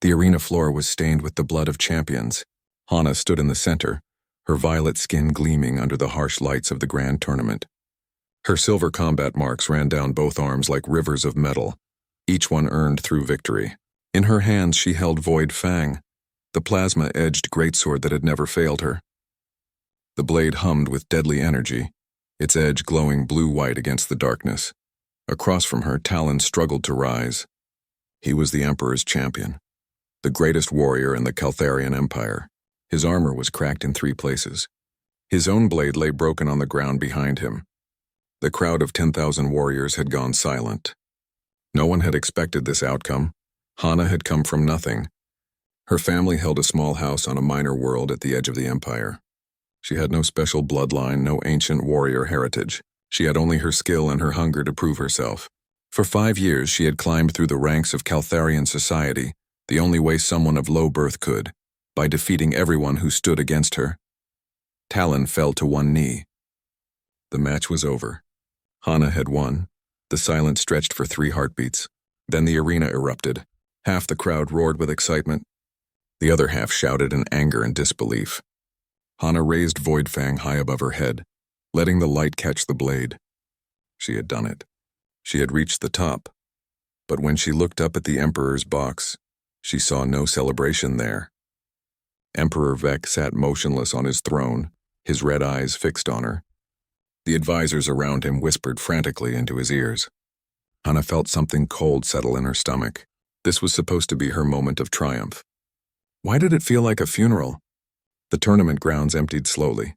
The arena floor was stained with the blood of champions. Hana stood in the center, her violet skin gleaming under the harsh lights of the grand tournament. Her silver combat marks ran down both arms like rivers of metal, each one earned through victory. In her hands she held Void Fang, the plasma-edged greatsword that had never failed her. The blade hummed with deadly energy, its edge glowing blue-white against the darkness. Across from her, Talon struggled to rise. He was the Emperor's champion, the greatest warrior in the Caltharian Empire. His armor was cracked in 3 places. His own blade lay broken on the ground behind him. The crowd of 10,000 warriors had gone silent. No one had expected this outcome. Hana had come from nothing. Her family held a small house on a minor world at the edge of the Empire. She had no special bloodline, no ancient warrior heritage. She had only her skill and her hunger to prove herself. For 5 years she had climbed through the ranks of Caltharian society, the only way someone of low birth could, by defeating everyone who stood against her. Talon fell to one knee. The match was over. Hana had won. The silence stretched for 3 heartbeats. Then the arena erupted. Half the crowd roared with excitement. The other half shouted in anger and disbelief. Hana raised Void Fang high above her head, letting the light catch the blade. She had done it. She had reached the top. But when she looked up at the Emperor's box, she saw no celebration there. Emperor Vec sat motionless on his throne, his red eyes fixed on her. The advisors around him whispered frantically into his ears. Hana felt something cold settle in her stomach. This was supposed to be her moment of triumph. Why did it feel like a funeral? The tournament grounds emptied slowly.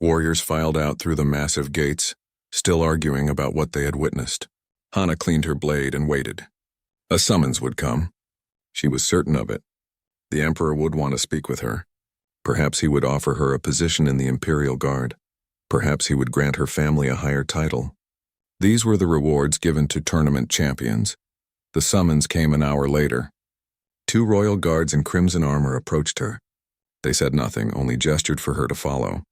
Warriors filed out through the massive gates, still arguing about what they had witnessed. Hana cleaned her blade and waited. A summons would come. She was certain of it. The Emperor would want to speak with her. Perhaps he would offer her a position in the Imperial Guard. Perhaps he would grant her family a higher title. These were the rewards given to tournament champions. The summons came an hour later. 2 royal guards in crimson armor approached her. They said nothing, only gestured for her to follow.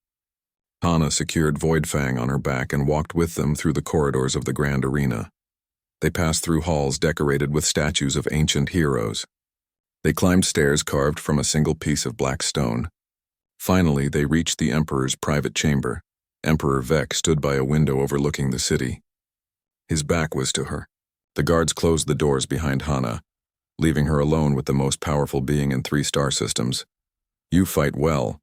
Hana secured Void Fang on her back and walked with them through the corridors of the grand arena. They passed through halls decorated with statues of ancient heroes. They climbed stairs carved from a single piece of black stone. Finally, they reached the Emperor's private chamber. Emperor Vec stood by a window overlooking the city. His back was to her. The guards closed the doors behind Hana, leaving her alone with the most powerful being in 3 star systems. "You fight well,"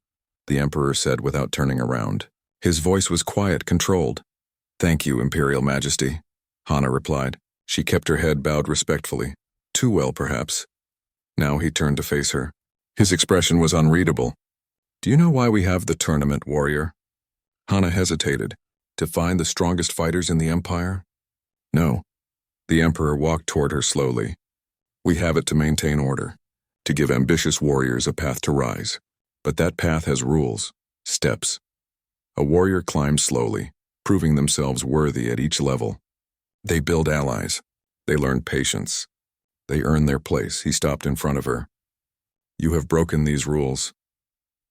the Emperor said without turning around. His voice was quiet, controlled. "Thank you, Imperial Majesty," Hana replied. She kept her head bowed respectfully. Too well, perhaps. Now he turned to face her. His expression was unreadable. "Do you know why we have the tournament, warrior?" Hana hesitated. To find the strongest fighters in the Empire? No. The Emperor walked toward her slowly. "We have it to maintain order, to give ambitious warriors a path to rise. But that path has rules, steps. A warrior climbs slowly, proving themselves worthy at each level. They build allies. They learn patience. They earn their place." He stopped in front of her. "You have broken these rules."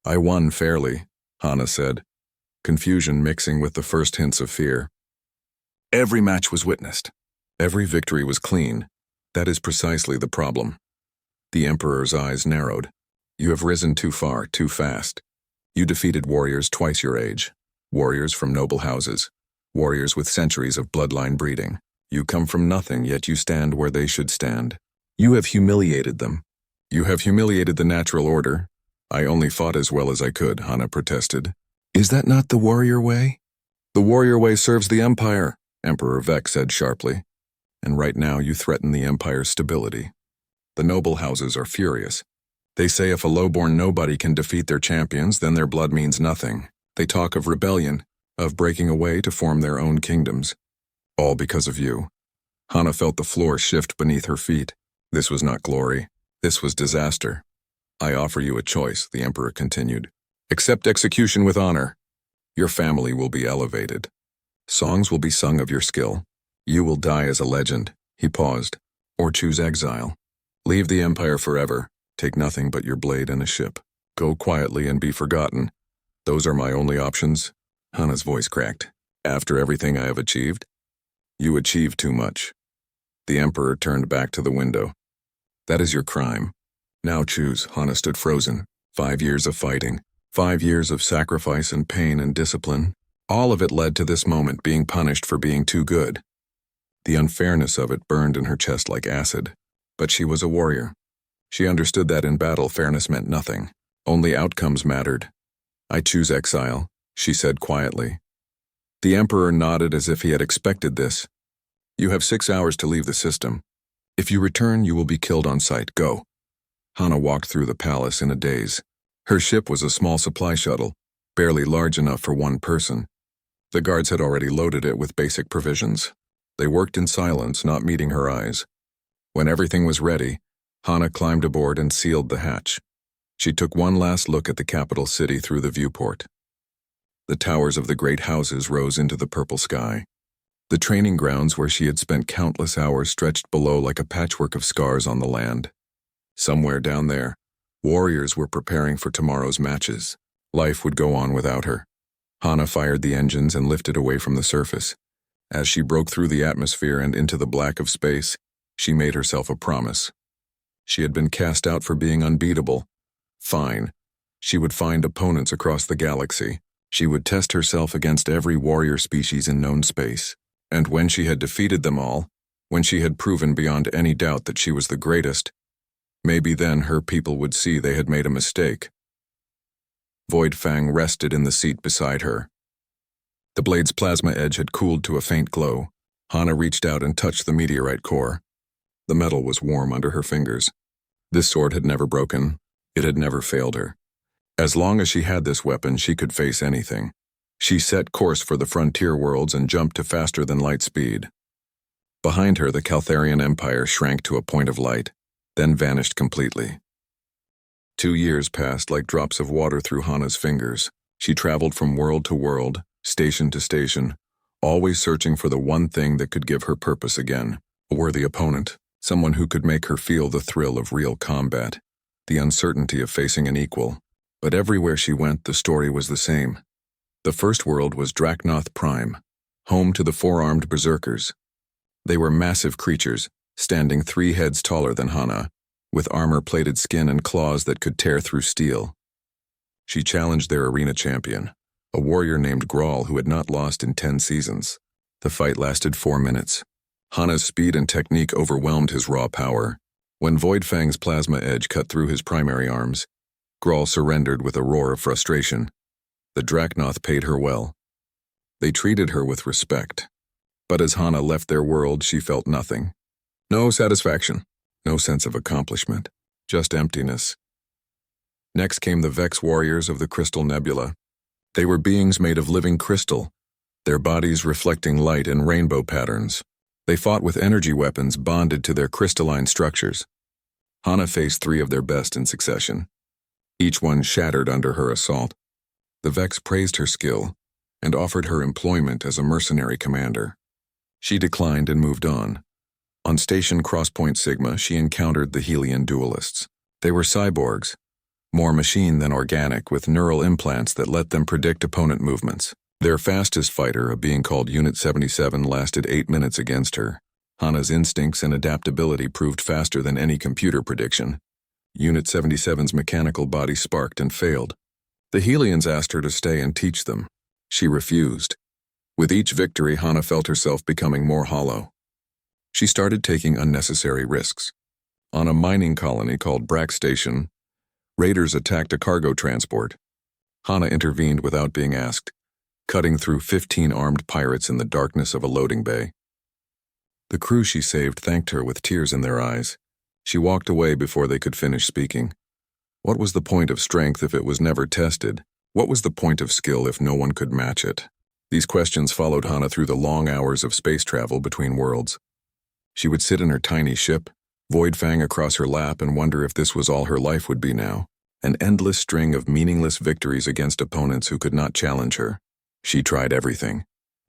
"I won fairly," Hana said, confusion mixing with the first hints of fear. "Every match was witnessed. Every victory was clean. That is precisely the problem." The Emperor's eyes narrowed. "You have risen too far, too fast. You defeated warriors twice your age, warriors from noble houses, warriors with centuries of bloodline breeding. You come from nothing, yet you stand where they should stand. You have humiliated them. You have humiliated the natural order." "I only fought as well as I could," Hana protested. "Is that not the warrior way?" "The warrior way serves the Empire," Emperor Vec said sharply. "And right now you threaten the Empire's stability. The noble houses are furious. They say if a lowborn nobody can defeat their champions, then their blood means nothing. They talk of rebellion, of breaking away to form their own kingdoms. All because of you." Hana felt the floor shift beneath her feet. This was not glory. This was disaster. "I offer you a choice," the Emperor continued. "Accept execution with honor. Your family will be elevated. Songs will be sung of your skill. You will die as a legend." He paused. "Or choose exile. Leave the Empire forever. Take nothing but your blade and a ship. Go quietly and be forgotten. Those are my only options." Hana's voice cracked. "After everything I have achieved?" "You achieved too much." The Emperor turned back to the window. "That is your crime. Now choose, Hana stood frozen. 5 years of fighting. 5 years of sacrifice and pain and discipline. All of it led to this moment being punished for being too good. The unfairness of it burned in her chest like acid. But she was a warrior. She understood that in battle fairness meant nothing. Only outcomes mattered. I choose exile, she said quietly. The Emperor nodded as if he had expected this. You have 6 hours to leave the system. If you return, you will be killed on sight. Go. Hana walked through the palace in a daze. Her ship was a small supply shuttle, barely large enough for one person. The guards had already loaded it with basic provisions. They worked in silence, not meeting her eyes. When everything was ready, Hana climbed aboard and sealed the hatch. She took one last look at the capital city through the viewport. The towers of the great houses rose into the purple sky. The training grounds where she had spent countless hours stretched below like a patchwork of scars on the land. Somewhere down there, warriors were preparing for tomorrow's matches. Life would go on without her. Hana fired the engines and lifted away from the surface. As she broke through the atmosphere and into the black of space, she made herself a promise. She had been cast out for being unbeatable. Fine. She would find opponents across the galaxy. She would test herself against every warrior species in known space. And when she had defeated them all, when she had proven beyond any doubt that she was the greatest, maybe then her people would see they had made a mistake. Void Fang rested in the seat beside her. The blade's plasma edge had cooled to a faint glow. Hana reached out and touched the meteorite core. The metal was warm under her fingers. This sword had never broken. It had never failed her. As long as she had this weapon, she could face anything. She set course for the frontier worlds and jumped to faster-than-light speed. Behind her, the Caltharian Empire shrank to a point of light, then vanished completely. 2 years passed like drops of water through Hana's fingers. She traveled from world to world, station to station, always searching for the one thing that could give her purpose again, a worthy opponent, someone who could make her feel the thrill of real combat, the uncertainty of facing an equal. But everywhere she went, the story was the same. The first world was Draknoth Prime, home to the four-armed berserkers. They were massive creatures, standing 3 heads taller than Hana, with armor-plated skin and claws that could tear through steel. She challenged their arena champion, a warrior named Grawl who had not lost in 10 seasons. The fight lasted 4 minutes. Hana's speed and technique overwhelmed his raw power. When Void Fang's plasma edge cut through his primary arms, Grawl surrendered with a roar of frustration. The Draknoth paid her well. They treated her with respect. But as Hana left their world, she felt nothing. No satisfaction, no sense of accomplishment, just emptiness. Next came the Vex warriors of the Crystal Nebula. They were beings made of living crystal, their bodies reflecting light in rainbow patterns. They fought with energy weapons bonded to their crystalline structures. Hana faced 3 of their best in succession. Each one shattered under her assault. The Vex praised her skill and offered her employment as a mercenary commander. She declined and moved on. On Station Crosspoint Sigma, she encountered the Helian duelists. They were cyborgs, more machine than organic, with neural implants that let them predict opponent movements. Their fastest fighter, a being called Unit 77, lasted 8 minutes against her. Hana's instincts and adaptability proved faster than any computer prediction. Unit 77's mechanical body sparked and failed. The Helians asked her to stay and teach them. She refused. With each victory, Hana felt herself becoming more hollow. She started taking unnecessary risks. On a mining colony called Brack Station, raiders attacked a cargo transport. Hana intervened without being asked, cutting through 15 armed pirates in the darkness of a loading bay. The crew she saved thanked her with tears in their eyes. She walked away before they could finish speaking. What was the point of strength if it was never tested? What was the point of skill if no one could match it? These questions followed Hana through the long hours of space travel between worlds. She would sit in her tiny ship, Void Fang across her lap, and wonder if this was all her life would be now. An endless string of meaningless victories against opponents who could not challenge her. She tried everything.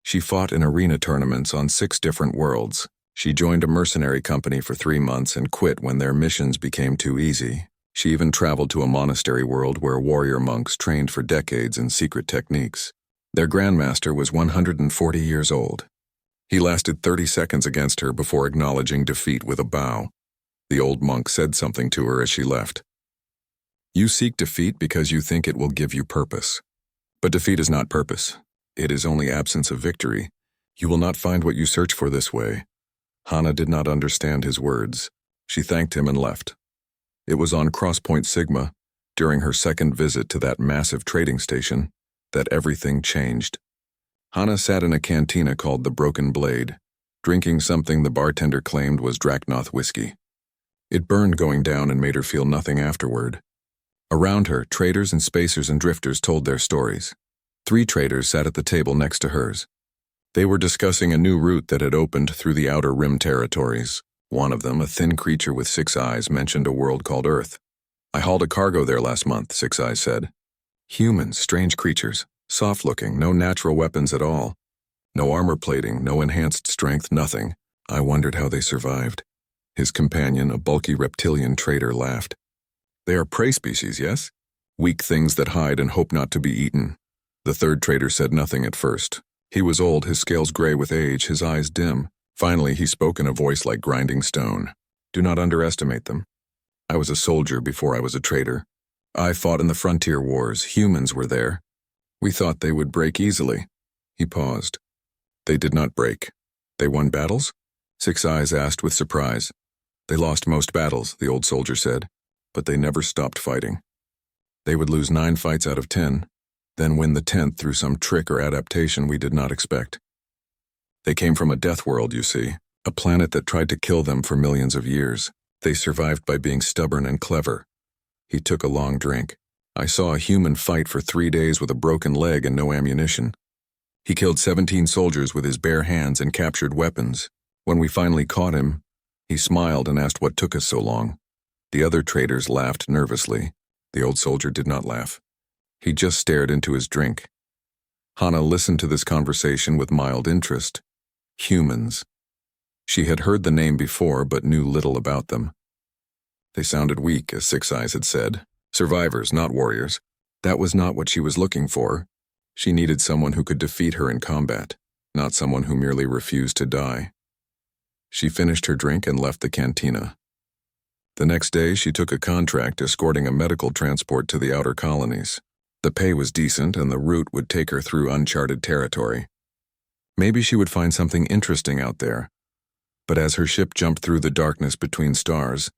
She fought in arena tournaments on 6 different worlds. She joined a mercenary company for 3 months and quit when their missions became too easy. She even traveled to a monastery world where warrior monks trained for decades in secret techniques. Their grandmaster was 140 years old. He lasted 30 seconds against her before acknowledging defeat with a bow. The old monk said something to her as she left. You seek defeat because you think it will give you purpose. But defeat is not purpose. It is only absence of victory. You will not find what you search for this way. Hana did not understand his words. She thanked him and left. It was on Crosspoint Sigma, during her second visit to that massive trading station, that everything changed. Hana sat in a cantina called the Broken Blade, drinking something the bartender claimed was Dracnoth whiskey. It burned going down and made her feel nothing afterward. Around her, traders and spacers and drifters told their stories. 3 traders sat at the table next to hers. They were discussing a new route that had opened through the Outer Rim territories. One of them, a thin creature with 6 eyes, mentioned a world called Earth. I hauled a cargo there last month, 6 Eyes said. Humans, strange creatures, soft-looking, no natural weapons at all. No armor plating, no enhanced strength, nothing. I wondered how they survived. His companion, a bulky reptilian trader, laughed. They are prey species, yes? Weak things that hide and hope not to be eaten. The third trader said nothing at first. He was old, his scales gray with age, his eyes dim. Finally, he spoke in a voice like grinding stone. Do not underestimate them. I was a soldier before I was a trader. I fought in the frontier wars. Humans were there. We thought they would break easily. He paused. They did not break. They won battles? 6 Eyes asked with surprise. They lost most battles, the old soldier said, but they never stopped fighting. They would lose 9 fights out of 10, then win the 10th through some trick or adaptation we did not expect. They came from a death world, you see, a planet that tried to kill them for millions of years. They survived by being stubborn and clever. He took a long drink. I saw a human fight for 3 days with a broken leg and no ammunition. He killed 17 soldiers with his bare hands and captured weapons. When we finally caught him, he smiled and asked what took us so long. The other traders laughed nervously. The old soldier did not laugh. He just stared into his drink. Hana listened to this conversation with mild interest. Humans. She had heard the name before but knew little about them. They sounded weak, as 6 Eyes had said. Survivors, not warriors. That was not what she was looking for. She needed someone who could defeat her in combat, not someone who merely refused to die. She finished her drink and left the cantina. The next day, she took a contract escorting a medical transport to the outer colonies. The pay was decent and the route would take her through uncharted territory. Maybe she would find something interesting out there. But as her ship jumped through the darkness between stars,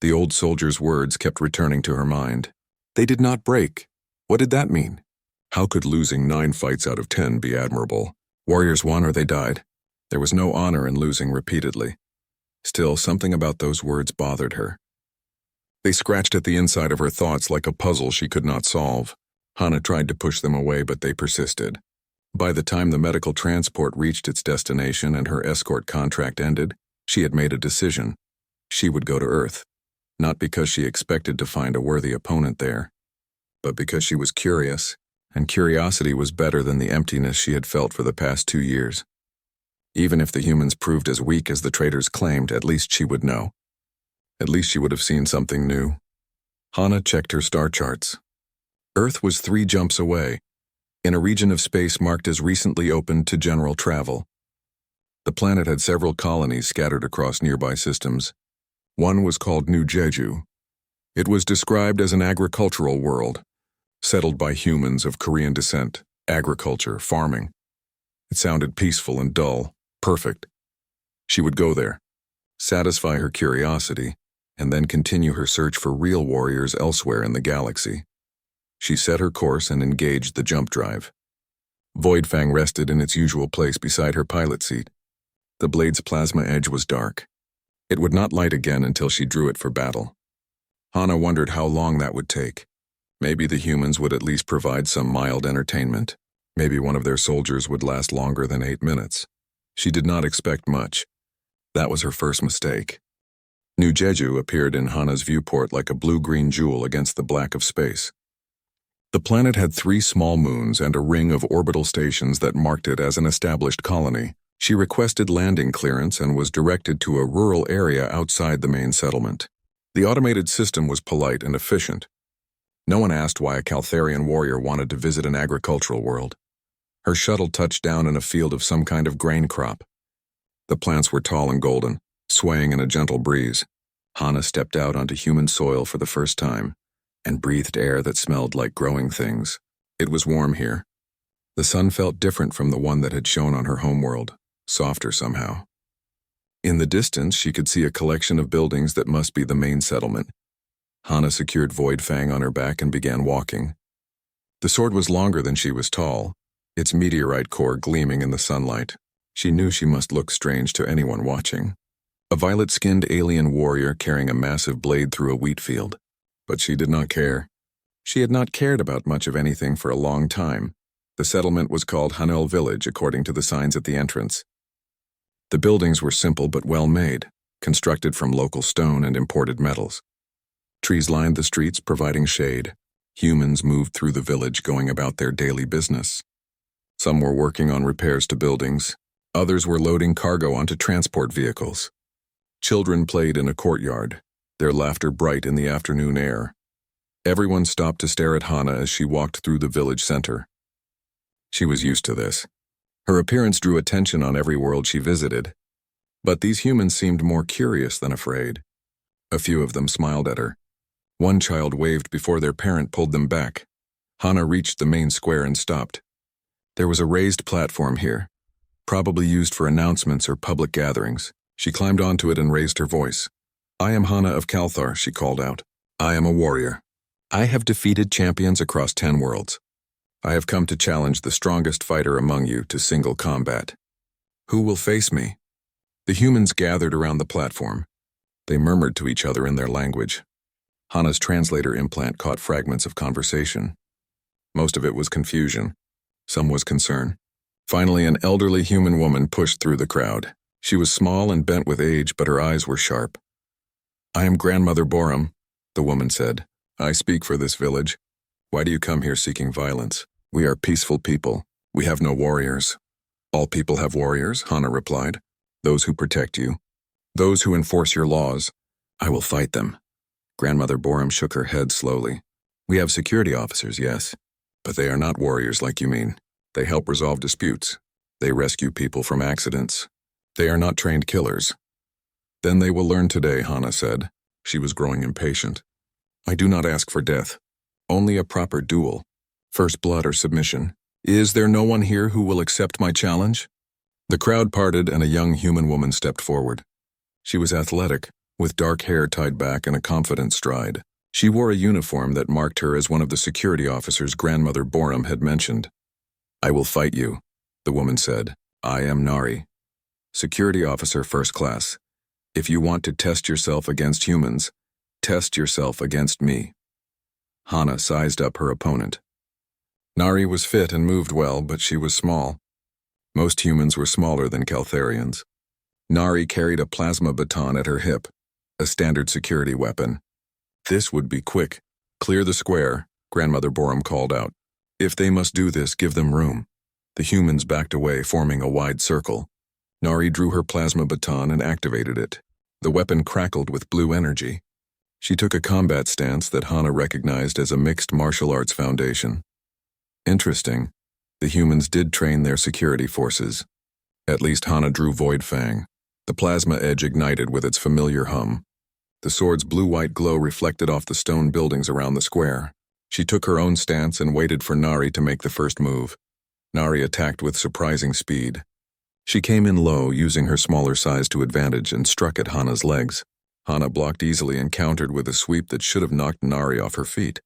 the old soldier's words kept returning to her mind. They did not break. What did that mean? How could losing 9 fights out of 10 be admirable? Warriors won or they died. There was no honor in losing repeatedly. Still, something about those words bothered her. They scratched at the inside of her thoughts like a puzzle she could not solve. Hana tried to push them away, but they persisted. By the time the medical transport reached its destination and her escort contract ended, she had made a decision. She would go to Earth, not because she expected to find a worthy opponent there, but because she was curious, and curiosity was better than the emptiness she had felt for the past 2 years. Even if the humans proved as weak as the traders claimed, at least she would know. At least she would have seen something new. Hana checked her star charts. Earth was 3 jumps away, in a region of space marked as recently opened to general travel. The planet had several colonies scattered across nearby systems. One was called New Jeju. It was described as an agricultural world, settled by humans of Korean descent, agriculture, farming. It sounded peaceful and dull, perfect. She would go there, satisfy her curiosity, and then continue her search for real warriors elsewhere in the galaxy. She set her course and engaged the jump drive. Voidfang rested in its usual place beside her pilot seat. The blade's plasma edge was dark. It would not light again until she drew it for battle. Hana wondered how long that would take. Maybe the humans would at least provide some mild entertainment. Maybe one of their soldiers would last longer than 8 minutes. She did not expect much. That was her first mistake. New Jeju appeared in Hana's viewport like a blue-green jewel against the black of space. The planet had 3 small moons and a ring of orbital stations that marked it as an established colony. She requested landing clearance and was directed to a rural area outside the main settlement. The automated system was polite and efficient. No one asked why a Caltharian warrior wanted to visit an agricultural world. Her shuttle touched down in a field of some kind of grain crop. The plants were tall and golden, swaying in a gentle breeze. Hana stepped out onto human soil for the first time and breathed air that smelled like growing things. It was warm here. The sun felt different from the one that had shone on her homeworld, softer somehow. In the distance, she could see a collection of buildings that must be the main settlement. Hana secured Void Fang on her back and began walking. The sword was longer than she was tall, its meteorite core gleaming in the sunlight. She knew she must look strange to anyone watching. A violet-skinned alien warrior carrying a massive blade through a wheat field. But she did not care. She had not cared about much of anything for a long time. The settlement was called Hanul Village according to the signs at the entrance. The buildings were simple but well-made, constructed from local stone and imported metals. Trees lined the streets, providing shade. Humans moved through the village, going about their daily business. Some were working on repairs to buildings. Others were loading cargo onto transport vehicles. Children played in a courtyard, their laughter bright in the afternoon air. Everyone stopped to stare at Hana as she walked through the village center. She was used to this. Her appearance drew attention on every world she visited. But these humans seemed more curious than afraid. A few of them smiled at her. One child waved before their parent pulled them back. Hana reached the main square and stopped. There was a raised platform here, probably used for announcements or public gatherings. She climbed onto it and raised her voice. "I am Hana of Kalthar," she called out. "I am a warrior. I have defeated champions across 10 worlds. I have come to challenge the strongest fighter among you to single combat. Who will face me?" The humans gathered around the platform. They murmured to each other in their language. Hana's translator implant caught fragments of conversation. Most of it was confusion. Some was concern. Finally, an elderly human woman pushed through the crowd. She was small and bent with age, but her eyes were sharp. "I am Grandmother Borum," the woman said. "I speak for this village. Why do you come here seeking violence? We are peaceful people. We have no warriors." "All people have warriors," Hana replied. "Those who protect you. Those who enforce your laws. I will fight them." Grandmother Borum shook her head slowly. "We have security officers, yes. But they are not warriors like you mean. They help resolve disputes. They rescue people from accidents. They are not trained killers." "Then they will learn today," Hana said. She was growing impatient. "I do not ask for death. Only a proper duel. First blood or submission. Is there no one here who will accept my challenge?" The crowd parted and a young human woman stepped forward. She was athletic, with dark hair tied back and a confident stride. She wore a uniform that marked her as one of the security officers Grandmother Borum had mentioned. "I will fight you," the woman said. "I am Nari. Security officer first class. If you want to test yourself against humans, test yourself against me." Hana sized up her opponent. Nari was fit and moved well, but she was small. Most humans were smaller than Kaltharians. Nari carried a plasma baton at her hip, a standard security weapon. "This would be quick. Clear the square," Grandmother Borum called out. "If they must do this, give them room." The humans backed away, forming a wide circle. Nari drew her plasma baton and activated it. The weapon crackled with blue energy. She took a combat stance that Hana recognized as a mixed martial arts foundation. Interesting. The humans did train their security forces. At least Hana drew Void Fang. The plasma edge ignited with its familiar hum. The sword's blue-white glow reflected off the stone buildings around the square. She took her own stance and waited for Nari to make the first move. Nari attacked with surprising speed. She came in low, using her smaller size to advantage, and struck at Hana's legs. Hana blocked easily and countered with a sweep that should have knocked Nari off her feet.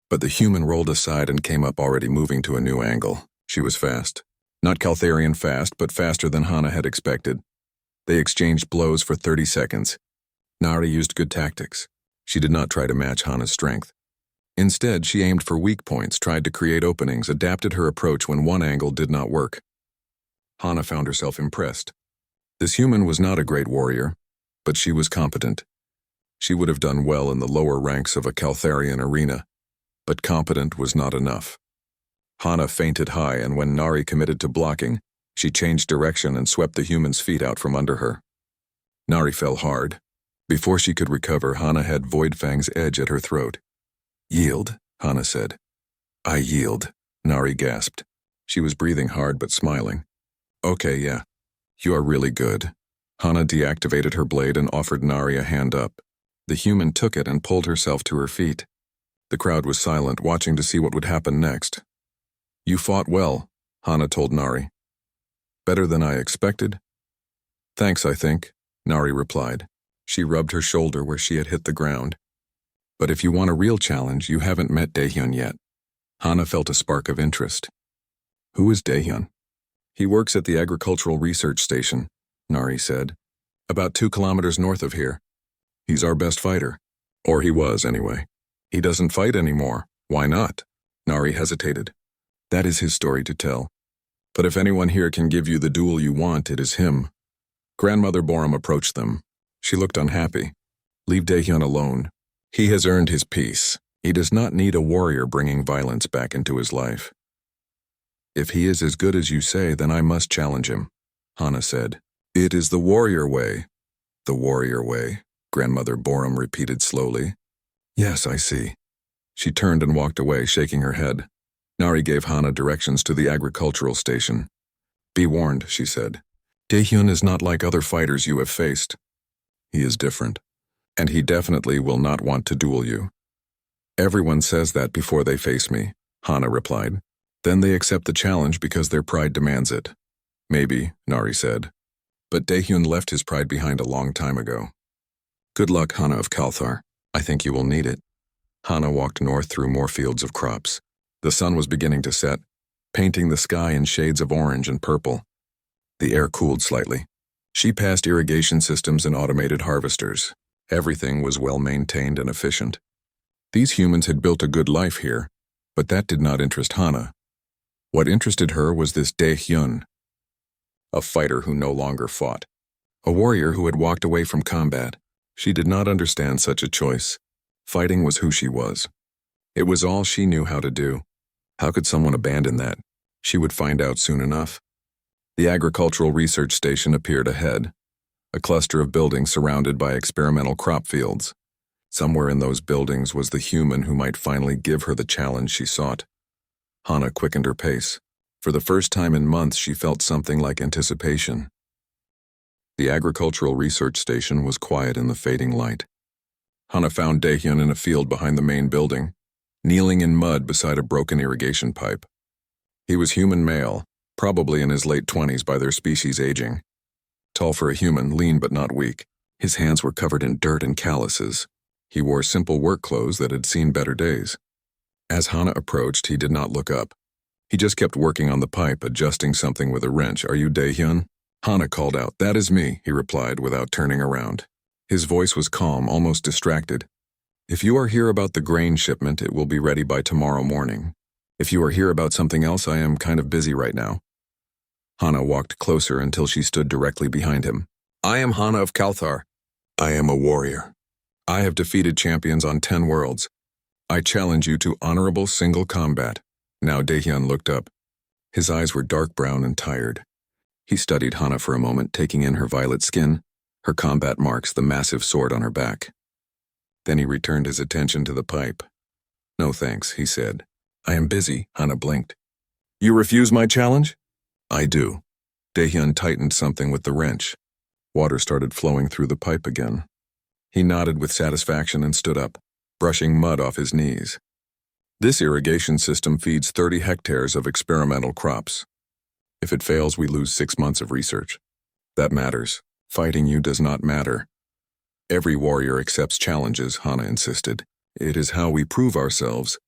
But the human rolled aside and came up already moving to a new angle. She was fast. Not Kaltharian fast, but faster than Hana had expected. They exchanged blows for 30 seconds. Nari used good tactics. She did not try to match Hana's strength. Instead, she aimed for weak points, tried to create openings, adapted her approach when one angle did not work. Hana found herself impressed. This human was not a great warrior, but she was competent. She would have done well in the lower ranks of a Kaltharian arena, but competent was not enough. Hana feinted high, and when Nari committed to blocking, she changed direction and swept the human's feet out from under her. Nari fell hard. Before she could recover, Hana had Void Fang's edge at her throat. "Yield," Hana said. "I yield," Nari gasped. She was breathing hard but smiling. "Okay, yeah. You are really good." Hana deactivated her blade and offered Nari a hand up. The human took it and pulled herself to her feet. The crowd was silent, watching to see what would happen next. "You fought well," Hana told Nari. "Better than I expected?" "Thanks, I think," Nari replied. She rubbed her shoulder where she had hit the ground. "But if you want a real challenge, you haven't met Daehyun yet." Hana felt a spark of interest. "Who is Daehyun?" "He works at the Agricultural Research Station," Nari said. "About 2 kilometers north of here. He's our best fighter. Or he was, anyway. He doesn't fight anymore. Why not?" Nari hesitated. "That is his story to tell. But if anyone here can give you the duel you want, it is him." Grandmother Borum approached them. She looked unhappy. "Leave Daehyun alone. He has earned his peace. He does not need a warrior bringing violence back into his life." "If he is as good as you say, then I must challenge him," Hana said. "It is the warrior way." "The warrior way," Grandmother Borum repeated slowly. "Yes, I see." She turned and walked away, shaking her head. Nari gave Hana directions to the agricultural station. "Be warned," she said. "Daehyun is not like other fighters you have faced. He is different, and he definitely will not want to duel you." "Everyone says that before they face me," Hana replied. "Then they accept the challenge because their pride demands it." "Maybe," Nari said. "But Daehyun left his pride behind a long time ago." "Good luck, Hana of Kalthar. I think you will need it." Hana walked north through more fields of crops. The sun was beginning to set, painting the sky in shades of orange and purple. The air cooled slightly. She passed irrigation systems and automated harvesters. Everything was well maintained and efficient. These humans had built a good life here, but that did not interest Hana. What interested her was this Daehyun, a fighter who no longer fought, a warrior who had walked away from combat. She did not understand such a choice. Fighting was who she was. It was all she knew how to do. How could someone abandon that? She would find out soon enough. The agricultural research station appeared ahead, a cluster of buildings surrounded by experimental crop fields. Somewhere in those buildings was the human who might finally give her the challenge she sought. Hana quickened her pace. For the first time in months, she felt something like anticipation. The agricultural research station was quiet in the fading light. Hana found Daehyun in a field behind the main building, kneeling in mud beside a broken irrigation pipe. He was human male, probably in his late 20s by their species aging. Tall for a human, lean but not weak. His hands were covered in dirt and calluses. He wore simple work clothes that had seen better days. As Hana approached, he did not look up. He just kept working on the pipe, adjusting something with a wrench. "Are you Daehyun?" Hana called out. "That is me," he replied without turning around. His voice was calm, almost distracted. "If you are here about the grain shipment, it will be ready by tomorrow morning. If you are here about something else, I am kind of busy right now." Hana walked closer until she stood directly behind him. "I am Hana of Kalthar. I am a warrior. I have defeated champions on 10 worlds. I challenge you to honorable single combat." Now Daehyun looked up. His eyes were dark brown and tired. He studied Hana for a moment, taking in her violet skin, her combat marks, the massive sword on her back. Then he returned his attention to the pipe. "No thanks," he said. "I am busy," Hana blinked. "You refuse my challenge?" "I do." Daehyun tightened something with the wrench. Water started flowing through the pipe again. He nodded with satisfaction and stood up, brushing mud off his knees. "This irrigation system feeds 30 hectares of experimental crops. If it fails, we lose 6 months of research. That matters. Fighting you does not matter." "Every warrior accepts challenges," Hana insisted. "It is how we prove ourselves,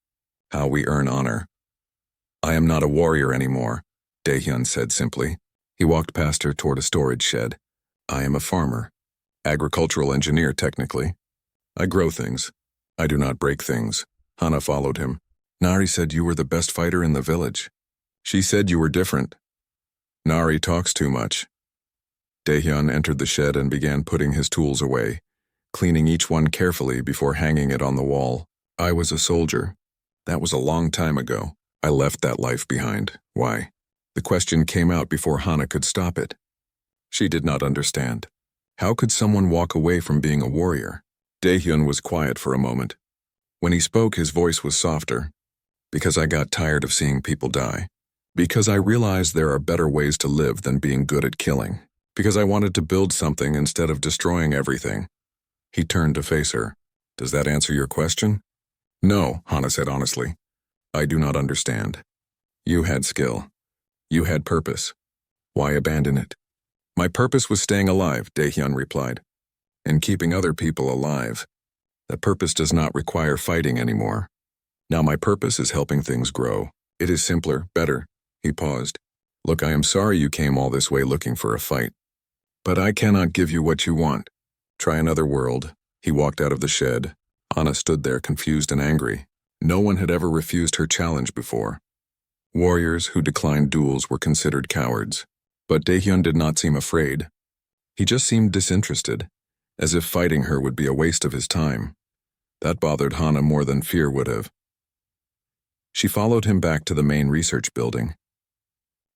how we earn honor." "I am not a warrior anymore," Daehyun said simply. He walked past her toward a storage shed. "I am a farmer. Agricultural engineer, technically. I grow things. I do not break things." Hana followed him. "Nari said you were the best fighter in the village. She said you were different." "Nari talks too much." Daehyun entered the shed and began putting his tools away, cleaning each one carefully before hanging it on the wall. "I was a soldier. That was a long time ago. I left that life behind. Why?" The question came out before Hana could stop it. She did not understand. How could someone walk away from being a warrior? Daehyun was quiet for a moment. When he spoke, his voice was softer. "Because I got tired of seeing people die. Because I realized there are better ways to live than being good at killing. Because I wanted to build something instead of destroying everything. He turned to face her. Does that answer your question? No, Hana said honestly. I do not understand. You had skill. You had purpose. Why abandon it? My purpose was staying alive, Daehyun replied. And keeping other people alive. That purpose does not require fighting anymore. Now my purpose is helping things grow. It is simpler, better. He paused. Look, I am sorry you came all this way looking for a fight. But I cannot give you what you want. Try another world. He walked out of the shed. Hana stood there confused and angry. No one had ever refused her challenge before. Warriors who declined duels were considered cowards. But Daehyun did not seem afraid. He just seemed disinterested, as if fighting her would be a waste of his time. That bothered Hana more than fear would have. She followed him back to the main research building.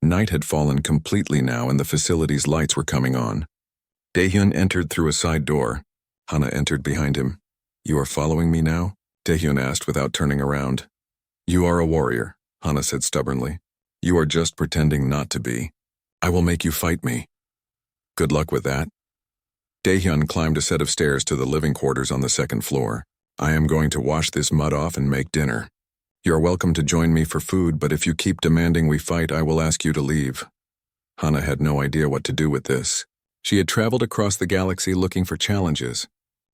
Night had fallen completely now and the facility's lights were coming on. Daehyun entered through a side door. Hana entered behind him. You are following me now? Daehyun asked without turning around. You are a warrior, Hana said stubbornly. You are just pretending not to be. I will make you fight me. Good luck with that. Daehyun climbed a set of stairs to the living quarters on the second floor. I am going to wash this mud off and make dinner. You are welcome to join me for food, but if you keep demanding we fight, I will ask you to leave. Hana had no idea what to do with this. She had traveled across the galaxy looking for challenges.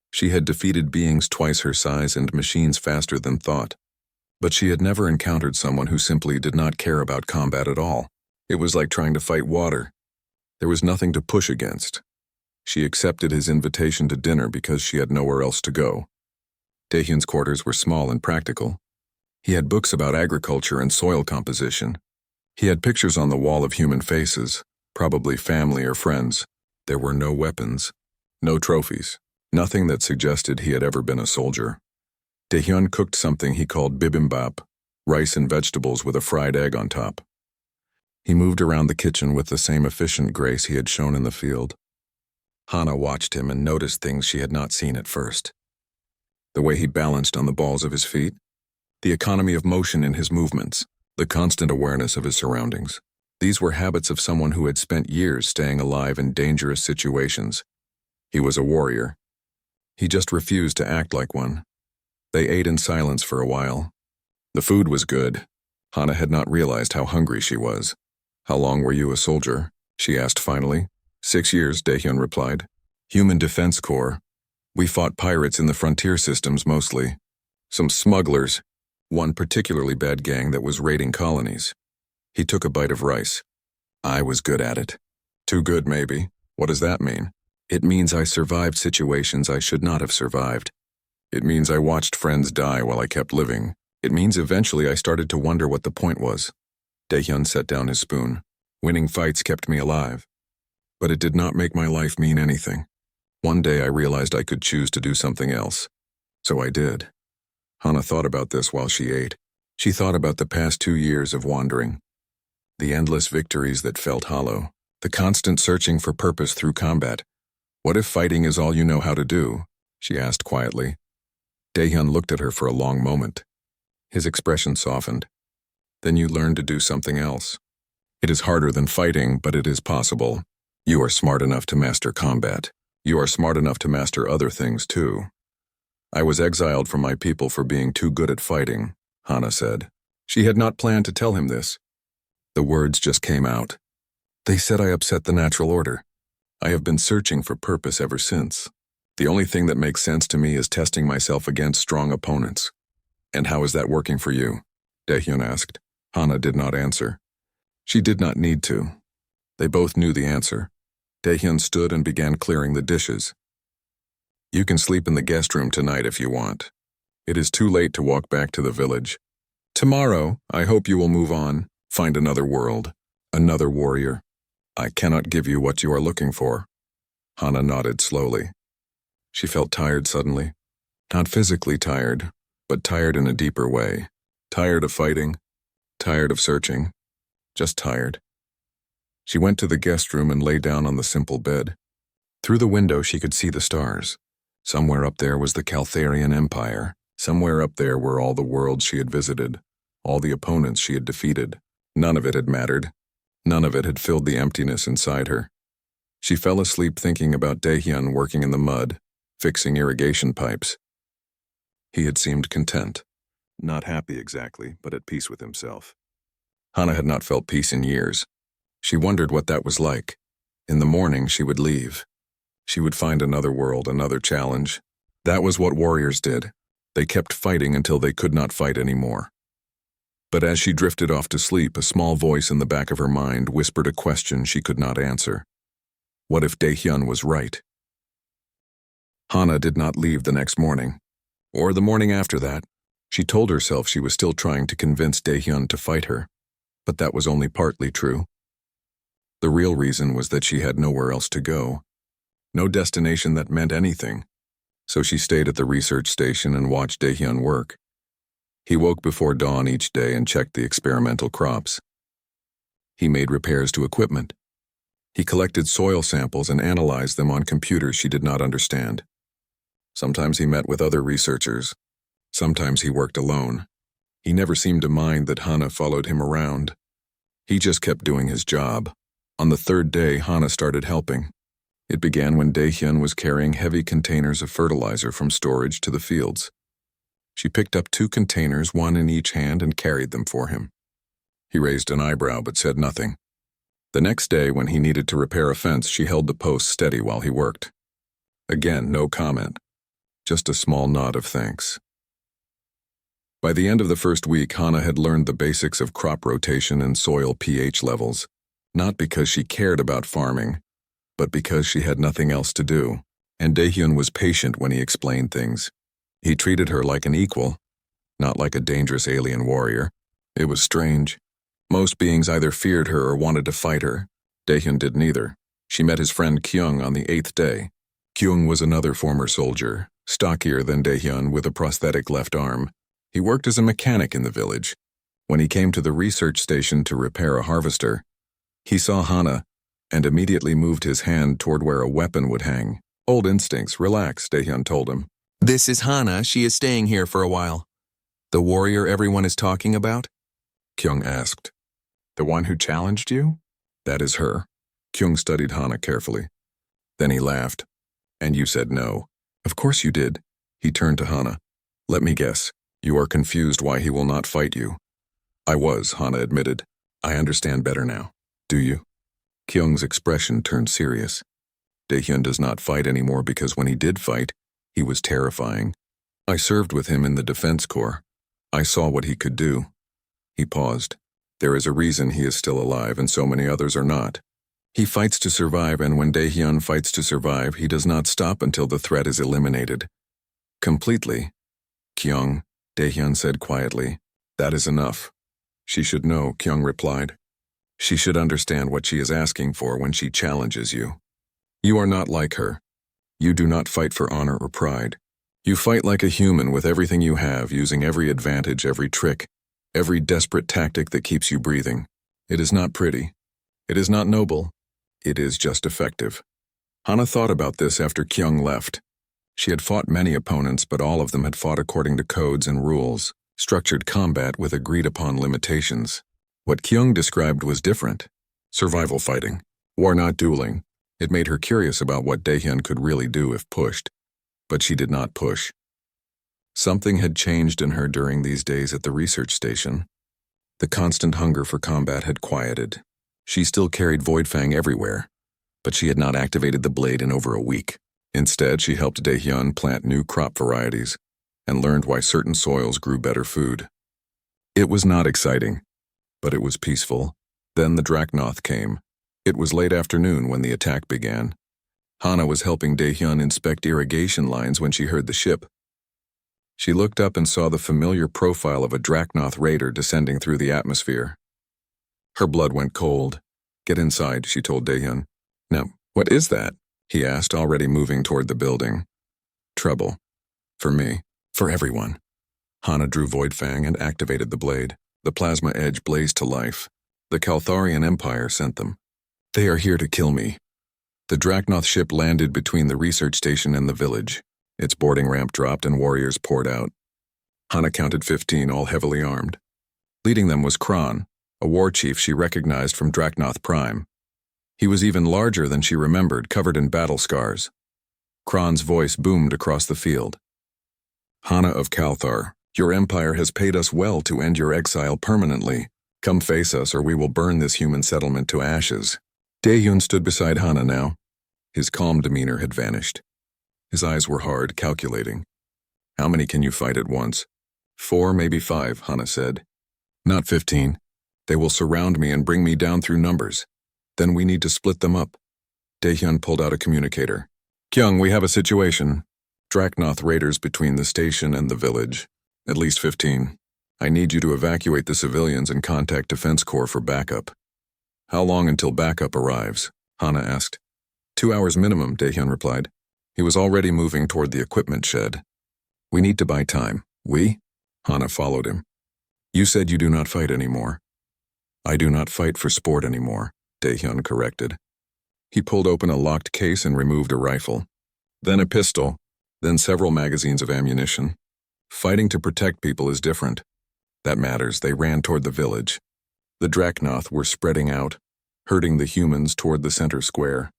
She had defeated beings twice her size and machines faster than thought. But she had never encountered someone who simply did not care about combat at all. It was like trying to fight water. There was nothing to push against. She accepted his invitation to dinner because she had nowhere else to go. Daehyun's quarters were small and practical. He had books about agriculture and soil composition. He had pictures on the wall of human faces, probably family or friends. There were no weapons, no trophies, nothing that suggested he had ever been a soldier. Daehyun cooked something he called bibimbap, rice and vegetables with a fried egg on top. He moved around the kitchen with the same efficient grace he had shown in the field. Hana watched him and noticed things she had not seen at first. The way he balanced on the balls of his feet, the economy of motion in his movements, the constant awareness of his surroundings. These were habits of someone who had spent years staying alive in dangerous situations. He was a warrior. He just refused to act like one. They ate in silence for a while. The food was good. Hana had not realized how hungry she was. How long were you a soldier? She asked finally. 6 years, Daehyun replied. Human Defense Corps. We fought pirates in the frontier systems mostly. Some smugglers. One particularly bad gang that was raiding colonies. He took a bite of rice. I was good at it. Too good, maybe. What does that mean? It means I survived situations I should not have survived. It means I watched friends die while I kept living. It means eventually I started to wonder what the point was. Daehyun set down his spoon. Winning fights kept me alive. But it did not make my life mean anything. One day I realized I could choose to do something else. So I did. Hana thought about this while she ate. She thought about the past 2 years of wandering. The endless victories that felt hollow. The constant searching for purpose through combat. What if fighting is all you know how to do? She asked quietly. Daehyun looked at her for a long moment. His expression softened. Then you learn to do something else. It is harder than fighting, but it is possible. You are smart enough to master combat. You are smart enough to master other things too. I was exiled from my people for being too good at fighting, Hana said. She had not planned to tell him this. The words just came out. They said I upset the natural order. I have been searching for purpose ever since. The only thing that makes sense to me is testing myself against strong opponents. And how is that working for you? Daehyun asked. Hana did not answer. She did not need to. They both knew the answer. Daehyun stood and began clearing the dishes. You can sleep in the guest room tonight if you want. It is too late to walk back to the village. Tomorrow, I hope you will move on, find another world, another warrior. I cannot give you what you are looking for. Hana nodded slowly. She felt tired suddenly. Not physically tired, but tired in a deeper way. Tired of fighting, tired of searching, just tired. She went to the guest room and lay down on the simple bed. Through the window she could see the stars. Somewhere up there was the Caltharian Empire. Somewhere up there were all the worlds she had visited, all the opponents she had defeated. None of it had mattered. None of it had filled the emptiness inside her. She fell asleep thinking about Daehyun working in the mud, fixing irrigation pipes. He had seemed content. Not happy exactly, but at peace with himself. Hana had not felt peace in years. She wondered what that was like. In the morning, she would leave. She would find another world, another challenge. That was what warriors did. They kept fighting until they could not fight anymore. But as she drifted off to sleep, a small voice in the back of her mind whispered a question she could not answer. What if Daehyun was right? Hana did not leave the next morning, or the morning after that. She told herself she was still trying to convince Daehyun to fight her, but that was only partly true. The real reason was that she had nowhere else to go, no destination that meant anything, so she stayed at the research station and watched Daehyun work. He woke before dawn each day and checked the experimental crops. He made repairs to equipment. He collected soil samples and analyzed them on computers she did not understand. Sometimes he met with other researchers. Sometimes he worked alone. He never seemed to mind that Hana followed him around. He just kept doing his job. On the third day, Hana started helping. It began when Daehyun was carrying heavy containers of fertilizer from storage to the fields. She picked up 2 containers, one in each hand, and carried them for him. He raised an eyebrow but said nothing. The next day, when he needed to repair a fence, she held the post steady while he worked. Again, no comment. Just a small nod of thanks. By the end of the first week, Hana had learned the basics of crop rotation and soil pH levels, not because she cared about farming, but because she had nothing else to do, and Daehyun was patient when he explained things. He treated her like an equal, not like a dangerous alien warrior. It was strange. Most beings either feared her or wanted to fight her. Daehyun did neither. She met his friend Kyung on the 8th day. Kyung was another former soldier, stockier than Daehyun with a prosthetic left arm. He worked as a mechanic in the village. When he came to the research station to repair a harvester, he saw Hana and immediately moved his hand toward where a weapon would hang. Old instincts, relax, Daehyun told him. This is Hana. She is staying here for a while. The warrior everyone is talking about? Kyung asked. The one who challenged you? That is her. Kyung studied Hana carefully. Then he laughed. And you said no. Of course you did. He turned to Hana. Let me guess. You are confused why he will not fight you. I was, Hana admitted. I understand better now. Do you? Kyung's expression turned serious. Daehyun does not fight anymore because when he did fight, he was terrifying. I served with him in the Defense Corps. I saw what he could do. He paused. There is a reason he is still alive and so many others are not. He fights to survive, and when Daehyun fights to survive, he does not stop until the threat is eliminated. Completely. Kyung, Daehyun said quietly. That is enough. She should know, Kyung replied. She should understand what she is asking for when she challenges you. You are not like her. You do not fight for honor or pride. You fight like a human with everything you have, using every advantage, every trick, every desperate tactic that keeps you breathing. It is not pretty. It is not noble. It is just effective. Hana thought about this after Kyung left. She had fought many opponents, but all of them had fought according to codes and rules, structured combat with agreed-upon limitations. What Kyung described was different. Survival fighting. War, not dueling. It made her curious about what Daehyun could really do if pushed. But she did not push. Something had changed in her during these days at the research station. The constant hunger for combat had quieted. She still carried Voidfang everywhere, but she had not activated the blade in over a week. Instead, she helped Daehyun plant new crop varieties and learned why certain soils grew better food. It was not exciting, but it was peaceful. Then the Dracnoth came. It was late afternoon when the attack began. Hana was helping Daehyun inspect irrigation lines when she heard the ship. She looked up and saw the familiar profile of a Dracnoth raider descending through the atmosphere. Her blood went cold. Get inside, she told Daehyun. Now, what is that? He asked, already moving toward the building. Trouble. For me. For everyone. Hana drew Voidfang and activated the blade. The plasma edge blazed to life. The Kaltharian Empire sent them. They are here to kill me. The Dracnoth ship landed between the research station and the village. Its boarding ramp dropped and warriors poured out. Hana counted 15, all heavily armed. Leading them was Kron, a war chief she recognized from Dracnoth Prime. He was even larger than she remembered, covered in battle scars. Kron's voice boomed across the field. Hana of Kalthar, your empire has paid us well to end your exile permanently. Come face us or we will burn this human settlement to ashes. Daehyun stood beside Hana now. His calm demeanor had vanished. His eyes were hard, calculating. How many can you fight at once? 4, maybe 5, Hana said. Not 15. They will surround me and bring me down through numbers. Then we need to split them up. Daehyun pulled out a communicator. Kyung, we have a situation. Draknoth raiders between the station and the village. At least 15. I need you to evacuate the civilians and contact Defense Corps for backup. How long until backup arrives? Hana asked. 2 hours minimum, Daehyun replied. He was already moving toward the equipment shed. We need to buy time. We? Hana followed him. You said you do not fight anymore. I do not fight for sport anymore, Daehyun corrected. He pulled open a locked case and removed a rifle. Then a pistol, then several magazines of ammunition. Fighting to protect people is different. That matters. They ran toward the village. The Draknoth were spreading out, herding the humans toward the center square.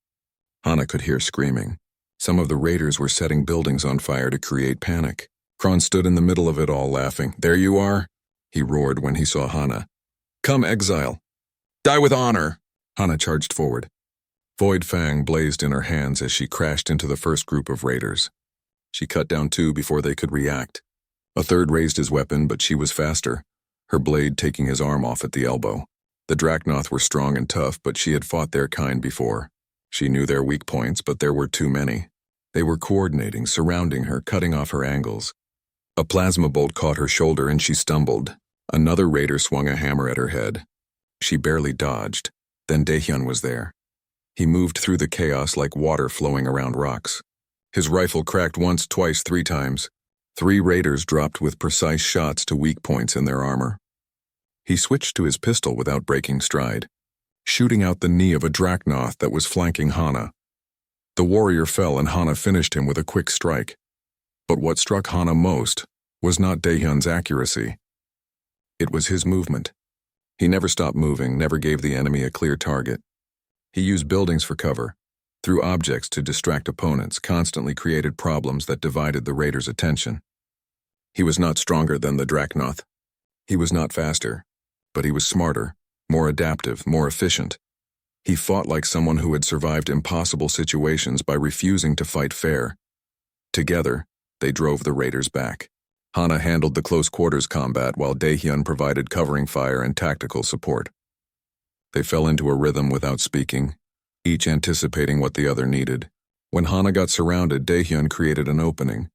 Hana could hear screaming. Some of the raiders were setting buildings on fire to create panic. Kron stood in the middle of it all, laughing. There you are, he roared when he saw Hana. Come, Exile. Die with honor. Hana charged forward. Void Fang blazed in her hands as she crashed into the first group of raiders. She cut down 2 before they could react. A third raised his weapon, but she was faster, her blade taking his arm off at the elbow. The Draknoth were strong and tough, but she had fought their kind before. She knew their weak points, but there were too many. They were coordinating, surrounding her, cutting off her angles. A plasma bolt caught her shoulder and she stumbled. Another raider swung a hammer at her head. She barely dodged. Then Daehyun was there. He moved through the chaos like water flowing around rocks. His rifle cracked once, twice, 3 times. 3 raiders dropped with precise shots to weak points in their armor. He switched to his pistol without breaking stride, shooting out the knee of a Draknoth that was flanking Hana. The warrior fell and Hana finished him with a quick strike. But what struck Hana most was not Daehyun's accuracy. It was his movement. He never stopped moving, never gave the enemy a clear target. He used buildings for cover, threw objects to distract opponents, constantly created problems that divided the raiders' attention. He was not stronger than the Draknoth. He was not faster, but he was smarter, more adaptive, more efficient. He fought like someone who had survived impossible situations by refusing to fight fair. Together, they drove the raiders back. Hana handled the close-quarters combat while Daehyun provided covering fire and tactical support. They fell into a rhythm without speaking, each anticipating what the other needed. When Hana got surrounded, Daehyun created an opening.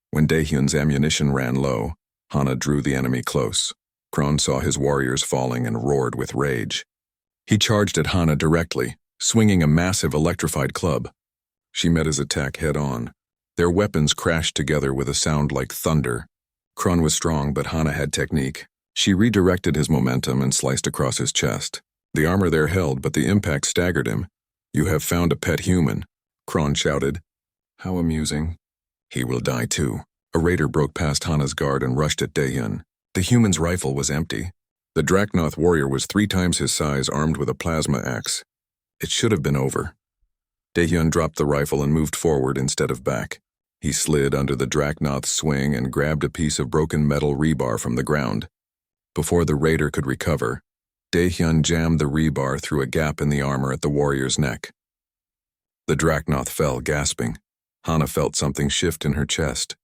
When Daehyun's ammunition ran low, Hana drew the enemy close. Kron saw his warriors falling and roared with rage. He charged at Hana directly, swinging a massive electrified club. She met his attack head-on. Their weapons crashed together with a sound like thunder. Kron was strong, but Hana had technique. She redirected his momentum and sliced across his chest. The armor there held, but the impact staggered him. You have found a pet human, Kron shouted. How amusing. He will die too. A raider broke past Hana's guard and rushed at Daehyun. The human's rifle was empty. The Draknoth warrior was 3 times his size, armed with a plasma axe. It should have been over. Daehyun dropped the rifle and moved forward instead of back. He slid under the Draknoth's swing and grabbed a piece of broken metal rebar from the ground. Before the raider could recover, Daehyun jammed the rebar through a gap in the armor at the warrior's neck. The Draknoth fell, gasping. Hana felt something shift in her chest.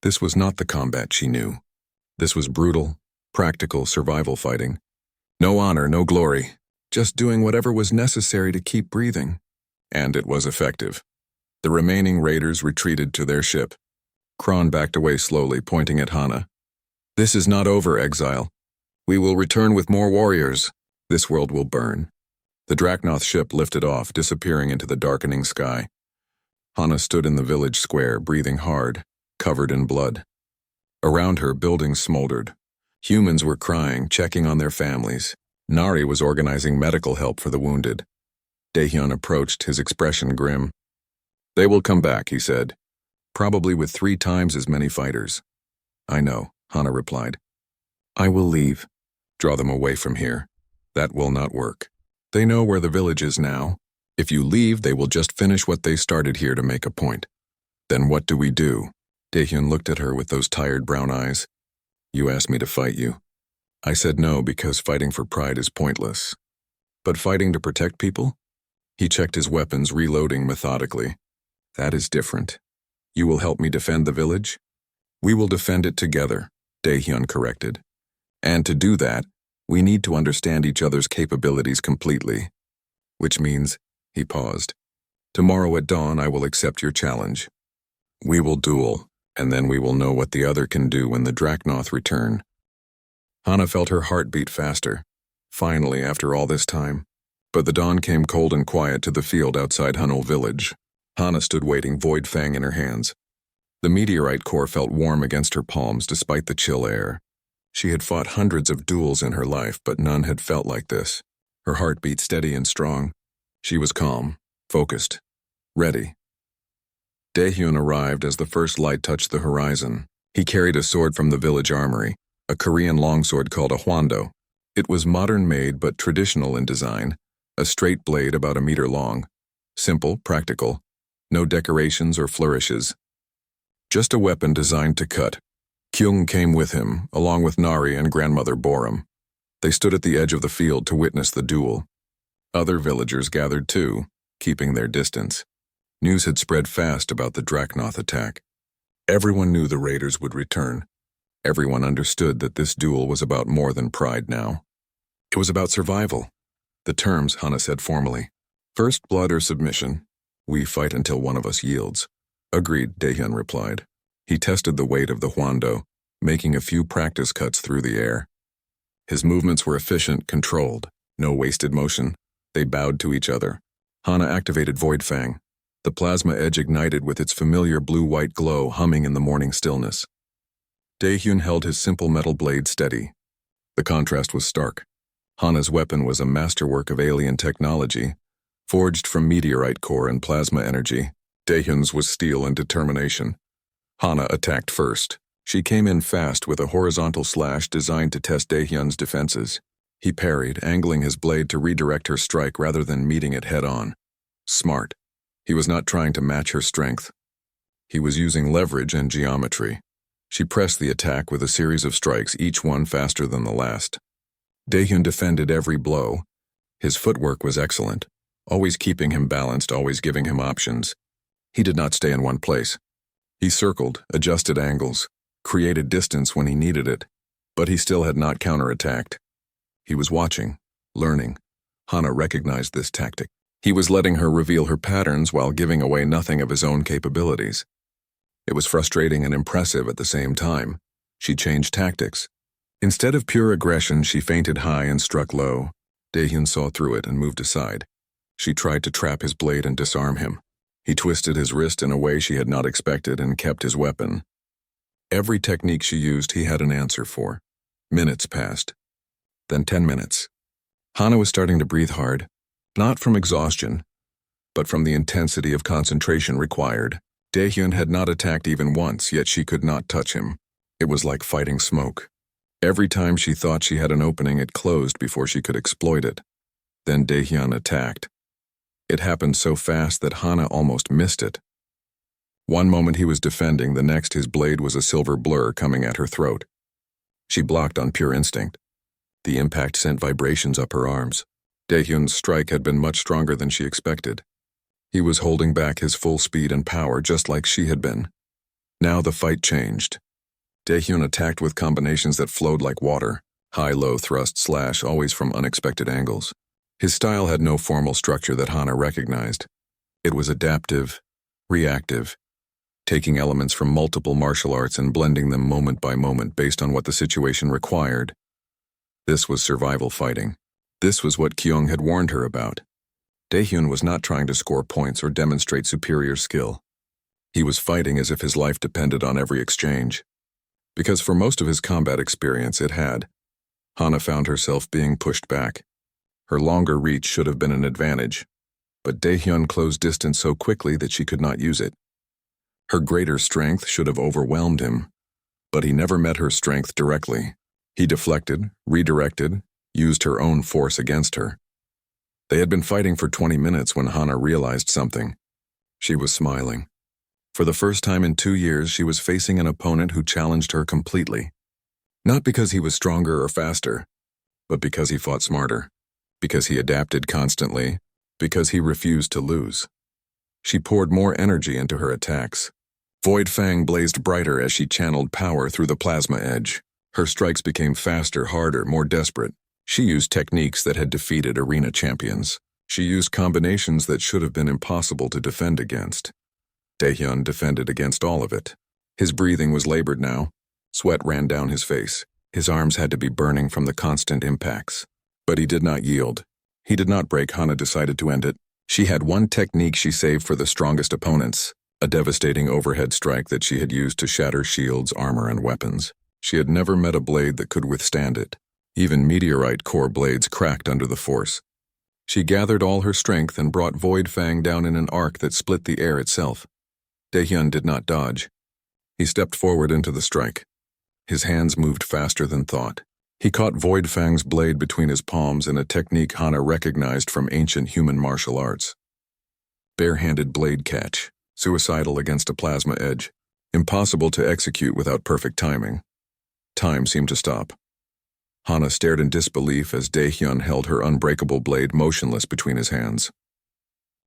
This was not the combat she knew. This was brutal, practical survival fighting. No honor, no glory, just doing whatever was necessary to keep breathing. And it was effective. The remaining raiders retreated to their ship. Kron backed away slowly, pointing at Hana. This is not over, Exile. We will return with more warriors. This world will burn. The Draknoth ship lifted off, disappearing into the darkening sky. Hana stood in the village square, breathing hard, covered in blood. Around her, buildings smoldered. Humans were crying, checking on their families. Nari was organizing medical help for the wounded. Daehyun approached, his expression grim. They will come back, he said. Probably with 3 times as many fighters. I know, Hana replied. I will leave. Draw them away from here. That will not work. They know where the village is now. If you leave, they will just finish what they started here to make a point. Then what do we do? Daehyun looked at her with those tired brown eyes. You asked me to fight you. I said no because fighting for pride is pointless. But fighting to protect people? He checked his weapons, reloading methodically. That is different. You will help me defend the village? We will defend it together, Daehyun corrected. And to do that, we need to understand each other's capabilities completely. Which means, he paused, tomorrow at dawn I will accept your challenge. We will duel, and then we will know what the other can do when the Drachnoth return. Hana felt her heart beat faster. Finally, after all this time. But the dawn came cold and quiet to the field outside Hunul village. Hana stood waiting, Void Fang in her hands. The meteorite core felt warm against her palms despite the chill air. She had fought hundreds of duels in her life, but none had felt like this. Her heart beat steady and strong. She was calm, focused, ready. Daehyun arrived as the first light touched the horizon. He carried a sword from the village armory, a Korean longsword called a hwando. It was modern-made but traditional in design, a straight blade about a meter long. Simple, practical, no decorations or flourishes. Just a weapon designed to cut. Kyung came with him, along with Nari and grandmother Borum. They stood at the edge of the field to witness the duel. Other villagers gathered too, keeping their distance. News had spread fast about the Drachnoth attack. Everyone knew the raiders would return. Everyone understood that this duel was about more than pride now. It was about survival. The terms, Hana said formally. First blood or submission. We fight until one of us yields. Agreed, Daehyun replied. He tested the weight of the hwando, making a few practice cuts through the air. His movements were efficient, controlled. No wasted motion. They bowed to each other. Hana activated Void Fang. The plasma edge ignited with its familiar blue-white glow humming in the morning stillness. Daehyun held his simple metal blade steady. The contrast was stark. Hana's weapon was a masterwork of alien technology, forged from meteorite core and plasma energy. Daehyun's was steel and determination. Hana attacked first. She came in fast with a horizontal slash designed to test Daehyun's defenses. He parried, angling his blade to redirect her strike rather than meeting it head-on. Smart. He was not trying to match her strength. He was using leverage and geometry. She pressed the attack with a series of strikes, each one faster than the last. Daehyun defended every blow. His footwork was excellent, always keeping him balanced, always giving him options. He did not stay in one place. He circled, adjusted angles, created distance when he needed it, but he still had not counterattacked. He was watching, learning. Hana recognized this tactic. He was letting her reveal her patterns while giving away nothing of his own capabilities. It was frustrating and impressive at the same time. She changed tactics. Instead of pure aggression, she feinted high and struck low. Daehyun saw through it and moved aside. She tried to trap his blade and disarm him. He twisted his wrist in a way she had not expected and kept his weapon. Every technique she used, he had an answer for. Minutes passed. Then 10 minutes. Hana was starting to breathe hard, not from exhaustion, but from the intensity of concentration required. Daehyun had not attacked even once, yet she could not touch him. It was like fighting smoke. Every time she thought she had an opening, it closed before she could exploit it. Then Daehyun attacked. It happened so fast that Hana almost missed it. One moment he was defending, the next his blade was a silver blur coming at her throat. She blocked on pure instinct. The impact sent vibrations up her arms. Daehyun's strike had been much stronger than she expected. He was holding back his full speed and power just like she had been. Now the fight changed. Daehyun attacked with combinations that flowed like water, high-low thrust slash, always from unexpected angles. His style had no formal structure that Hana recognized. It was adaptive, reactive, taking elements from multiple martial arts and blending them moment by moment based on what the situation required. This was survival fighting. This was what Kyung had warned her about. Daehyun was not trying to score points or demonstrate superior skill. He was fighting as if his life depended on every exchange. Because for most of his combat experience it had. Hana found herself being pushed back. Her longer reach should have been an advantage, but Daehyun closed distance so quickly that she could not use it. Her greater strength should have overwhelmed him, but he never met her strength directly. He deflected, redirected, used her own force against her. They had been fighting for 20 minutes when Hana realized something. She was smiling. For the first time in 2 years, she was facing an opponent who challenged her completely. Not because he was stronger or faster, but because he fought smarter, because he adapted constantly, because he refused to lose. She poured more energy into her attacks. Void Fang blazed brighter as she channeled power through the plasma edge. Her strikes became faster, harder, more desperate. She used techniques that had defeated arena champions. She used combinations that should have been impossible to defend against. Daehyun defended against all of it. His breathing was labored now. Sweat ran down his face. His arms had to be burning from the constant impacts. But he did not yield. He did not break. Hana decided to end it. She had one technique she saved for the strongest opponents, a devastating overhead strike that she had used to shatter shields, armor, and weapons. She had never met a blade that could withstand it. Even meteorite core blades cracked under the force. She gathered all her strength and brought Void Fang down in an arc that split the air itself. Daehyun did not dodge. He stepped forward into the strike. His hands moved faster than thought. He caught Void Fang's blade between his palms in a technique Hana recognized from ancient human martial arts. Bare-handed blade catch, suicidal against a plasma edge, impossible to execute without perfect timing. Time seemed to stop. Hana stared in disbelief as Daehyun held her unbreakable blade motionless between his hands.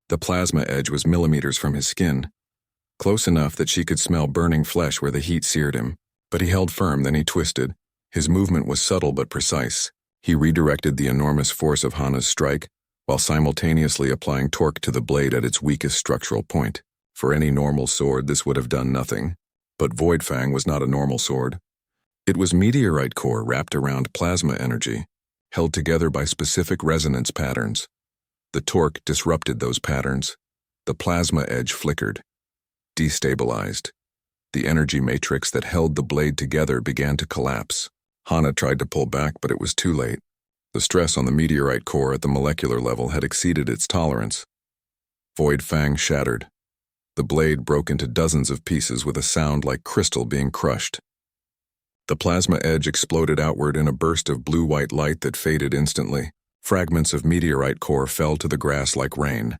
The plasma edge was millimeters from his skin, close enough that she could smell burning flesh where the heat seared him, but he held firm, then he twisted. His movement was subtle but precise. He redirected the enormous force of Hana's strike, while simultaneously applying torque to the blade at its weakest structural point. For any normal sword, this would have done nothing. But Void Fang was not a normal sword. It was meteorite core wrapped around plasma energy, held together by specific resonance patterns. The torque disrupted those patterns. The plasma edge flickered, destabilized. The energy matrix that held the blade together began to collapse. Hana tried to pull back, but it was too late. The stress on the meteorite core at the molecular level had exceeded its tolerance. Void Fang shattered. The blade broke into dozens of pieces with a sound like crystal being crushed. The plasma edge exploded outward in a burst of blue-white light that faded instantly. Fragments of meteorite core fell to the grass like rain.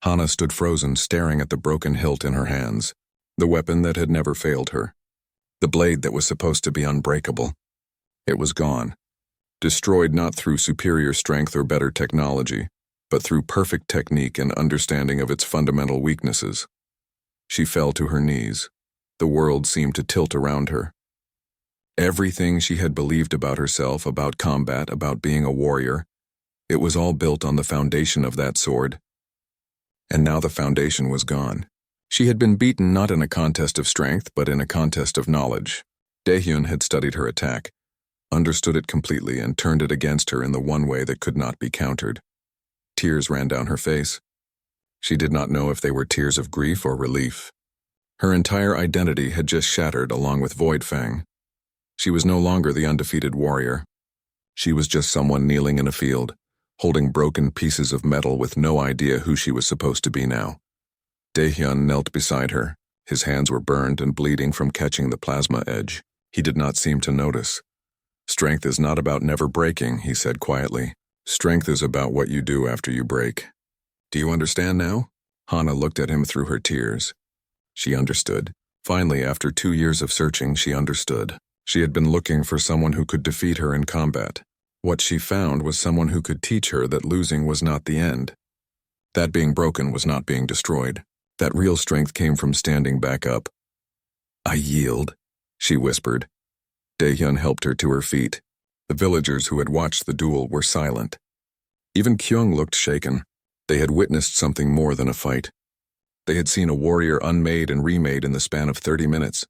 Hana stood frozen, staring at the broken hilt in her hands, the weapon that had never failed her. The blade that was supposed to be unbreakable. It was gone. Destroyed not through superior strength or better technology, but through perfect technique and understanding of its fundamental weaknesses. She fell to her knees. The world seemed to tilt around her. Everything she had believed about herself, about combat, about being a warrior, it was all built on the foundation of that sword. And now the foundation was gone. She had been beaten not in a contest of strength, but in a contest of knowledge. Daehyun had studied her attack, understood it completely, and turned it against her in the one way that could not be countered. Tears ran down her face. She did not know if they were tears of grief or relief. Her entire identity had just shattered along with Void Fang. She was no longer the undefeated warrior. She was just someone kneeling in a field, holding broken pieces of metal with no idea who she was supposed to be now. Daehyun knelt beside her. His hands were burned and bleeding from catching the plasma edge. He did not seem to notice. "Strength is not about never breaking," he said quietly. "Strength is about what you do after you break. Do you understand now?" Hana looked at him through her tears. She understood. Finally, after 2 years of searching, she understood. She had been looking for someone who could defeat her in combat. What she found was someone who could teach her that losing was not the end. That being broken was not being destroyed. That real strength came from standing back up. "I yield," she whispered. Daehyun helped her to her feet. The villagers who had watched the duel were silent. Even Kyung looked shaken. They had witnessed something more than a fight. They had seen a warrior unmade and remade in the span of 30 minutes.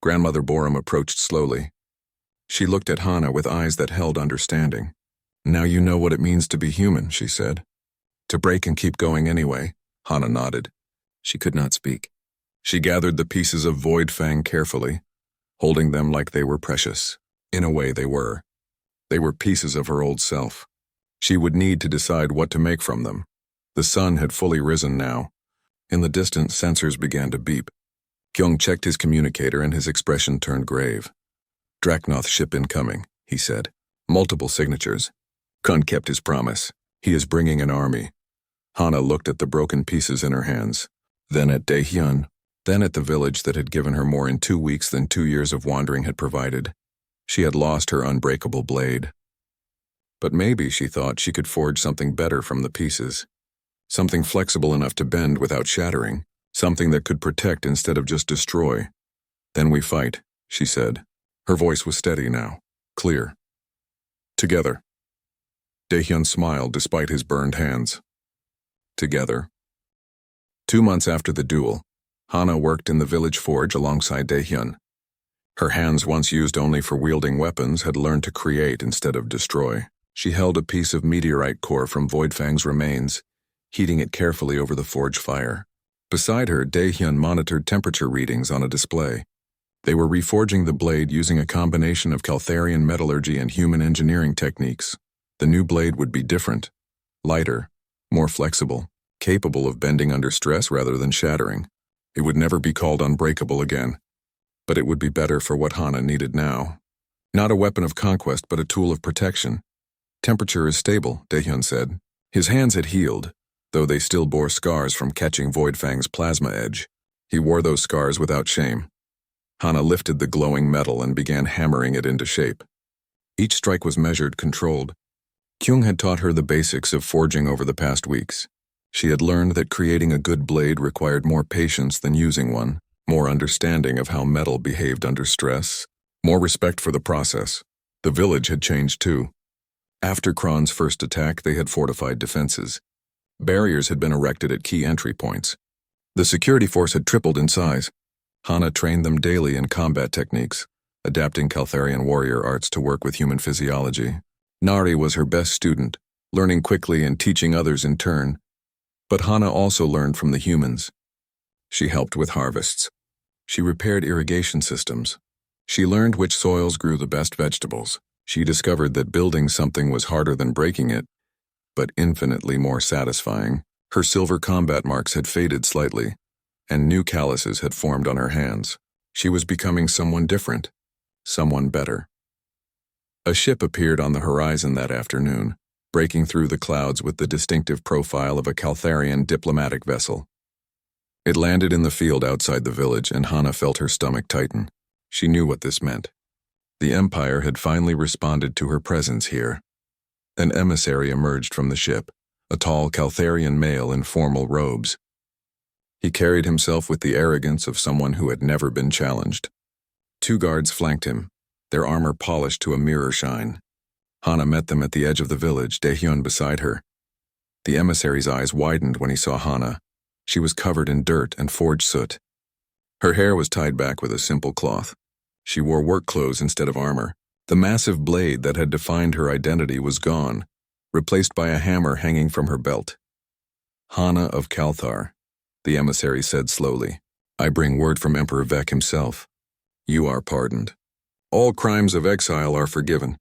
Grandmother Borum approached slowly. She looked at Hana with eyes that held understanding. "Now you know what it means to be human," she said. "To break and keep going anyway." Hana nodded. She could not speak. She gathered the pieces of Void Fang carefully, holding them like they were precious. In a way, they were. They were pieces of her old self. She would need to decide what to make from them. The sun had fully risen now. In the distance, sensors began to beep. Kyung checked his communicator and his expression turned grave. "Draknoth ship incoming," he said. "Multiple signatures." Kun kept his promise. He is bringing an army. Hana looked at the broken pieces in her hands, then at Daehyun, then at the village that had given her more in 2 weeks than 2 years of wandering had provided. She had lost her unbreakable blade. But maybe she thought she could forge something better from the pieces. Something flexible enough to bend without shattering. Something that could protect instead of just destroy. Then we fight, she said. Her voice was steady now, clear. Together. Daehyun smiled despite his burned hands. Together. 2 months after the duel, Hana worked in the village forge alongside Daehyun. Her hands, once used only for wielding weapons, had learned to create instead of destroy. She held a piece of meteorite core from Voidfang's remains, heating it carefully over the forge fire. Beside her, Daehyun monitored temperature readings on a display. They were reforging the blade using a combination of Caltharian metallurgy and human engineering techniques. The new blade would be different, lighter, more flexible, capable of bending under stress rather than shattering. It would never be called unbreakable again, but it would be better for what Hana needed now. Not a weapon of conquest, but a tool of protection. Temperature is stable, Daehyun said. His hands had healed, though they still bore scars from catching Voidfang's plasma edge. He wore those scars without shame. Hana lifted the glowing metal and began hammering it into shape. Each strike was measured, controlled. Kyung had taught her the basics of forging over the past weeks. She had learned that creating a good blade required more patience than using one, more understanding of how metal behaved under stress, more respect for the process. The village had changed too. After Kron's first attack, they had fortified defenses. Barriers had been erected at key entry points. The security force had tripled in size. Hana trained them daily in combat techniques, adapting Caltharian warrior arts to work with human physiology. Nari was her best student, learning quickly and teaching others in turn. But Hana also learned from the humans. She helped with harvests. She repaired irrigation systems. She learned which soils grew the best vegetables. She discovered that building something was harder than breaking it, but infinitely more satisfying. Her silver combat marks had faded slightly, and new calluses had formed on her hands. She was becoming someone different, someone better. A ship appeared on the horizon that afternoon, breaking through the clouds with the distinctive profile of a Caltharian diplomatic vessel. It landed in the field outside the village, and Hana felt her stomach tighten. She knew what this meant. The Empire had finally responded to her presence here. An emissary emerged from the ship, a tall Caltharian male in formal robes. He carried himself with the arrogance of someone who had never been challenged. 2 guards flanked him, their armor polished to a mirror shine. Hana met them at the edge of the village, Daehyun beside her. The emissary's eyes widened when he saw Hana. She was covered in dirt and forge soot. Her hair was tied back with a simple cloth. She wore work clothes instead of armor. The massive blade that had defined her identity was gone, replaced by a hammer hanging from her belt. Hana of Calthar, the emissary said slowly. I bring word from Emperor Vec himself. You are pardoned. All crimes of exile are forgiven.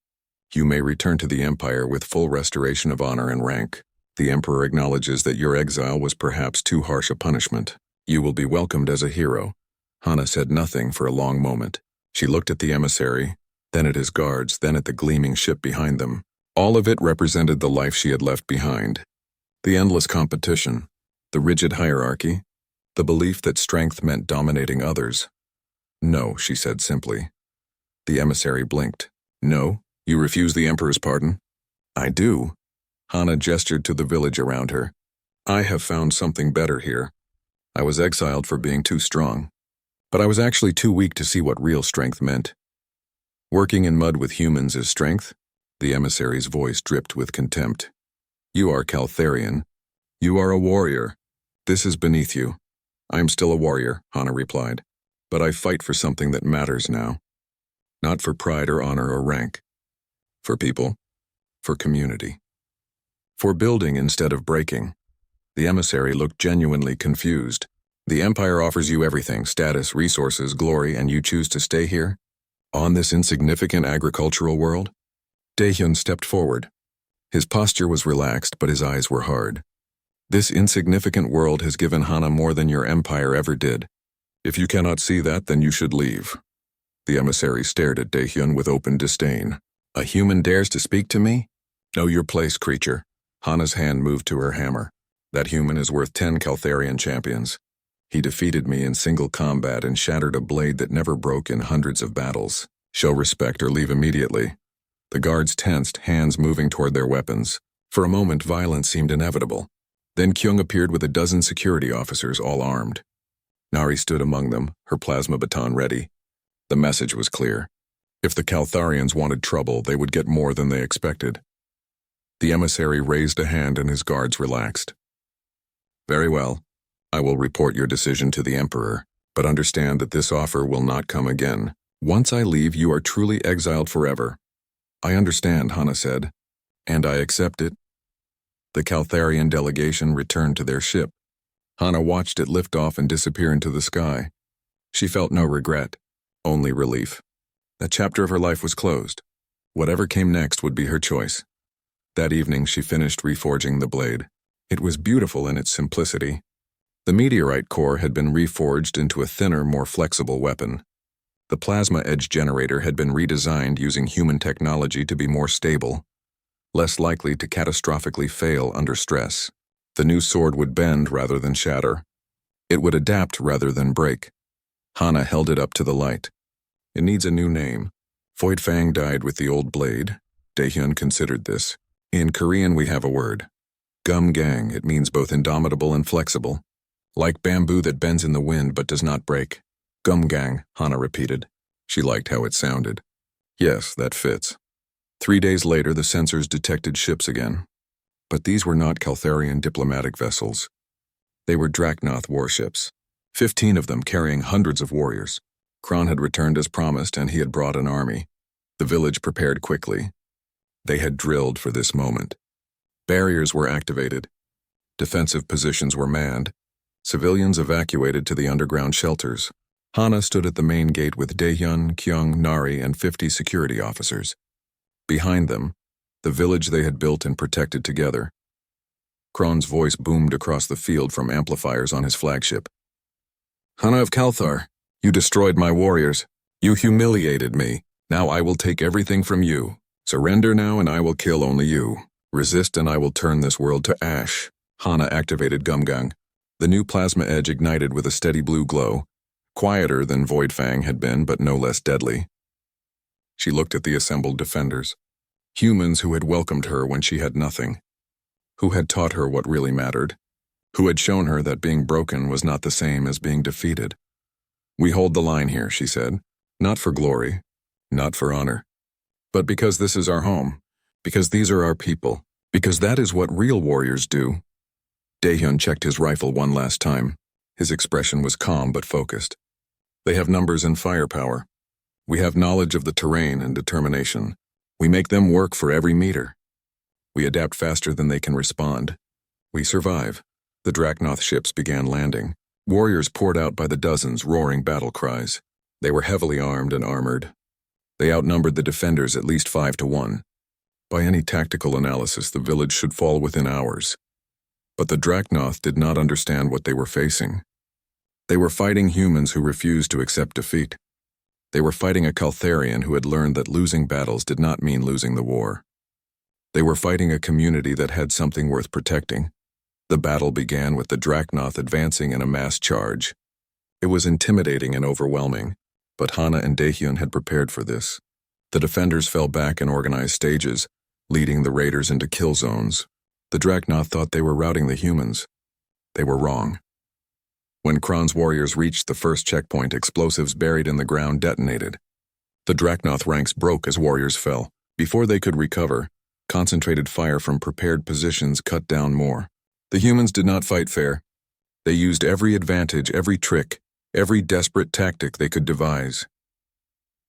You may return to the Empire with full restoration of honor and rank. The Emperor acknowledges that your exile was perhaps too harsh a punishment. You will be welcomed as a hero. Hana said nothing for a long moment. She looked at the emissary, then at his guards, then at the gleaming ship behind them. All of it represented the life she had left behind. The endless competition, the rigid hierarchy, the belief that strength meant dominating others. No, she said simply. The emissary blinked. No? You refuse the Emperor's pardon? I do. Hana gestured to the village around her. I have found something better here. I was exiled for being too strong, but I was actually too weak to see what real strength meant. Working in mud with humans is strength? The emissary's voice dripped with contempt. You are Caltharian. You are a warrior. This is beneath you. I am still a warrior, Hana replied, but I fight for something that matters now. Not for pride or honor or rank. For people. For community. For building instead of breaking. The emissary looked genuinely confused. The Empire offers you everything, status, resources, glory, and you choose to stay here? On this insignificant agricultural world? Daehyun stepped forward. His posture was relaxed, but his eyes were hard. This insignificant world has given Hana more than your empire ever did. If you cannot see that, then you should leave. The emissary stared at Daehyun with open disdain. A human dares to speak to me? Know your place, creature. Hana's hand moved to her hammer. That human is worth 10 Caltharian champions. He defeated me in single combat and shattered a blade that never broke in hundreds of battles. Show respect or leave immediately. The guards tensed, hands moving toward their weapons. For a moment, violence seemed inevitable. Then Kyung appeared with a dozen security officers, all armed. Nari stood among them, her plasma baton ready. The message was clear. If the Caltharians wanted trouble, they would get more than they expected. The emissary raised a hand and his guards relaxed. Very well. I will report your decision to the Emperor, but understand that this offer will not come again. Once I leave, you are truly exiled forever. I understand, Hana said, and I accept it. The Caltharian delegation returned to their ship. Hana watched it lift off and disappear into the sky. She felt no regret, only relief. That chapter of her life was closed. Whatever came next would be her choice. That evening, she finished reforging the blade. It was beautiful in its simplicity. The meteorite core had been reforged into a thinner, more flexible weapon. The plasma edge generator had been redesigned using human technology to be more stable, less likely to catastrophically fail under stress. The new sword would bend rather than shatter. It would adapt rather than break. Hana held it up to the light. It needs a new name. Void Fang died with the old blade. Daehyun considered this. In Korean, we have a word. Gum gang. It means both indomitable and flexible. Like bamboo that bends in the wind but does not break. Gum gang, Hana repeated. She liked how it sounded. Yes, that fits. 3 days later, the sensors detected ships again. But these were not Caltharian diplomatic vessels. They were Dracnoth warships, 15 of them carrying hundreds of warriors. Kron had returned as promised, and he had brought an army. The village prepared quickly. They had drilled for this moment. Barriers were activated. Defensive positions were manned. Civilians evacuated to the underground shelters. Hana stood at the main gate with Daehyun, Kyung, Nari, and 50 security officers. Behind them, the village they had built and protected together. Kron's voice boomed across the field from amplifiers on his flagship. Hana of Calthar, you destroyed my warriors. You humiliated me. Now I will take everything from you. Surrender now and I will kill only you. Resist and I will turn this world to ash. Hana activated Gumgang. The new plasma edge ignited with a steady blue glow, quieter than Void Fang had been, but no less deadly. She looked at the assembled defenders. Humans who had welcomed her when she had nothing. Who had taught her what really mattered. Who had shown her that being broken was not the same as being defeated. We hold the line here, she said. Not for glory, not for honor, but because this is our home, because these are our people, because that is what real warriors do. Daehyun checked his rifle one last time. His expression was calm but focused. They have numbers and firepower. We have knowledge of the terrain and determination. We make them work for every meter. We adapt faster than they can respond. We survive. The Dracnoth ships began landing. Warriors poured out by the dozens, roaring battle cries. They were heavily armed and armored. They outnumbered the defenders at least 5 to 1. By any tactical analysis, the village should fall within hours. But the Dracnoth did not understand what they were facing. They were fighting humans who refused to accept defeat. They were fighting a Caltharian who had learned that losing battles did not mean losing the war. They were fighting a community that had something worth protecting. The battle began with the Dracnoth advancing in a mass charge. It was intimidating and overwhelming, but Hana and Daehyun had prepared for this. The defenders fell back in organized stages, leading the raiders into kill zones. The Dracnoth thought they were routing the humans. They were wrong. When Kron's warriors reached the first checkpoint, explosives buried in the ground detonated. The Dracnoth ranks broke as warriors fell. Before they could recover, concentrated fire from prepared positions cut down more. The humans did not fight fair. They used every advantage, every trick, every desperate tactic they could devise.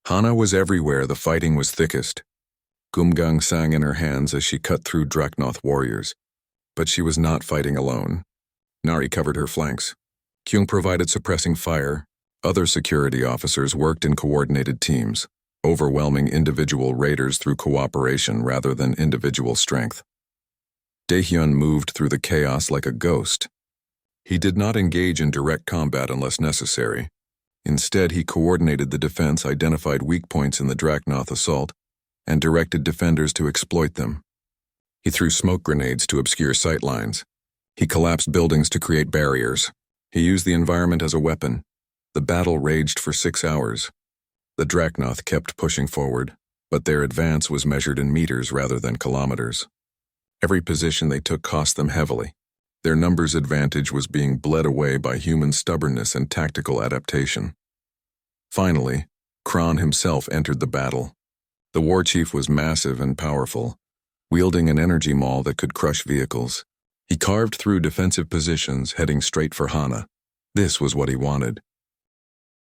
Hana was everywhere the fighting was thickest. Gumgang sang in her hands as she cut through Dracnoth warriors. But she was not fighting alone. Nari covered her flanks. Kyung provided suppressing fire. Other security officers worked in coordinated teams, overwhelming individual raiders through cooperation rather than individual strength. Daehyun moved through the chaos like a ghost. He did not engage in direct combat unless necessary. Instead, he coordinated the defense, identified weak points in the Dracnoth assault, and directed defenders to exploit them. He threw smoke grenades to obscure sight lines. He collapsed buildings to create barriers. He used the environment as a weapon. The battle raged for 6 hours. The Drachnoth kept pushing forward, but their advance was measured in meters rather than kilometers. Every position they took cost them heavily. Their numbers advantage was being bled away by human stubbornness and tactical adaptation. Finally, Kron himself entered the battle. The war chief was massive and powerful, wielding an energy maul that could crush vehicles. He carved through defensive positions, heading straight for Hana. This was what he wanted.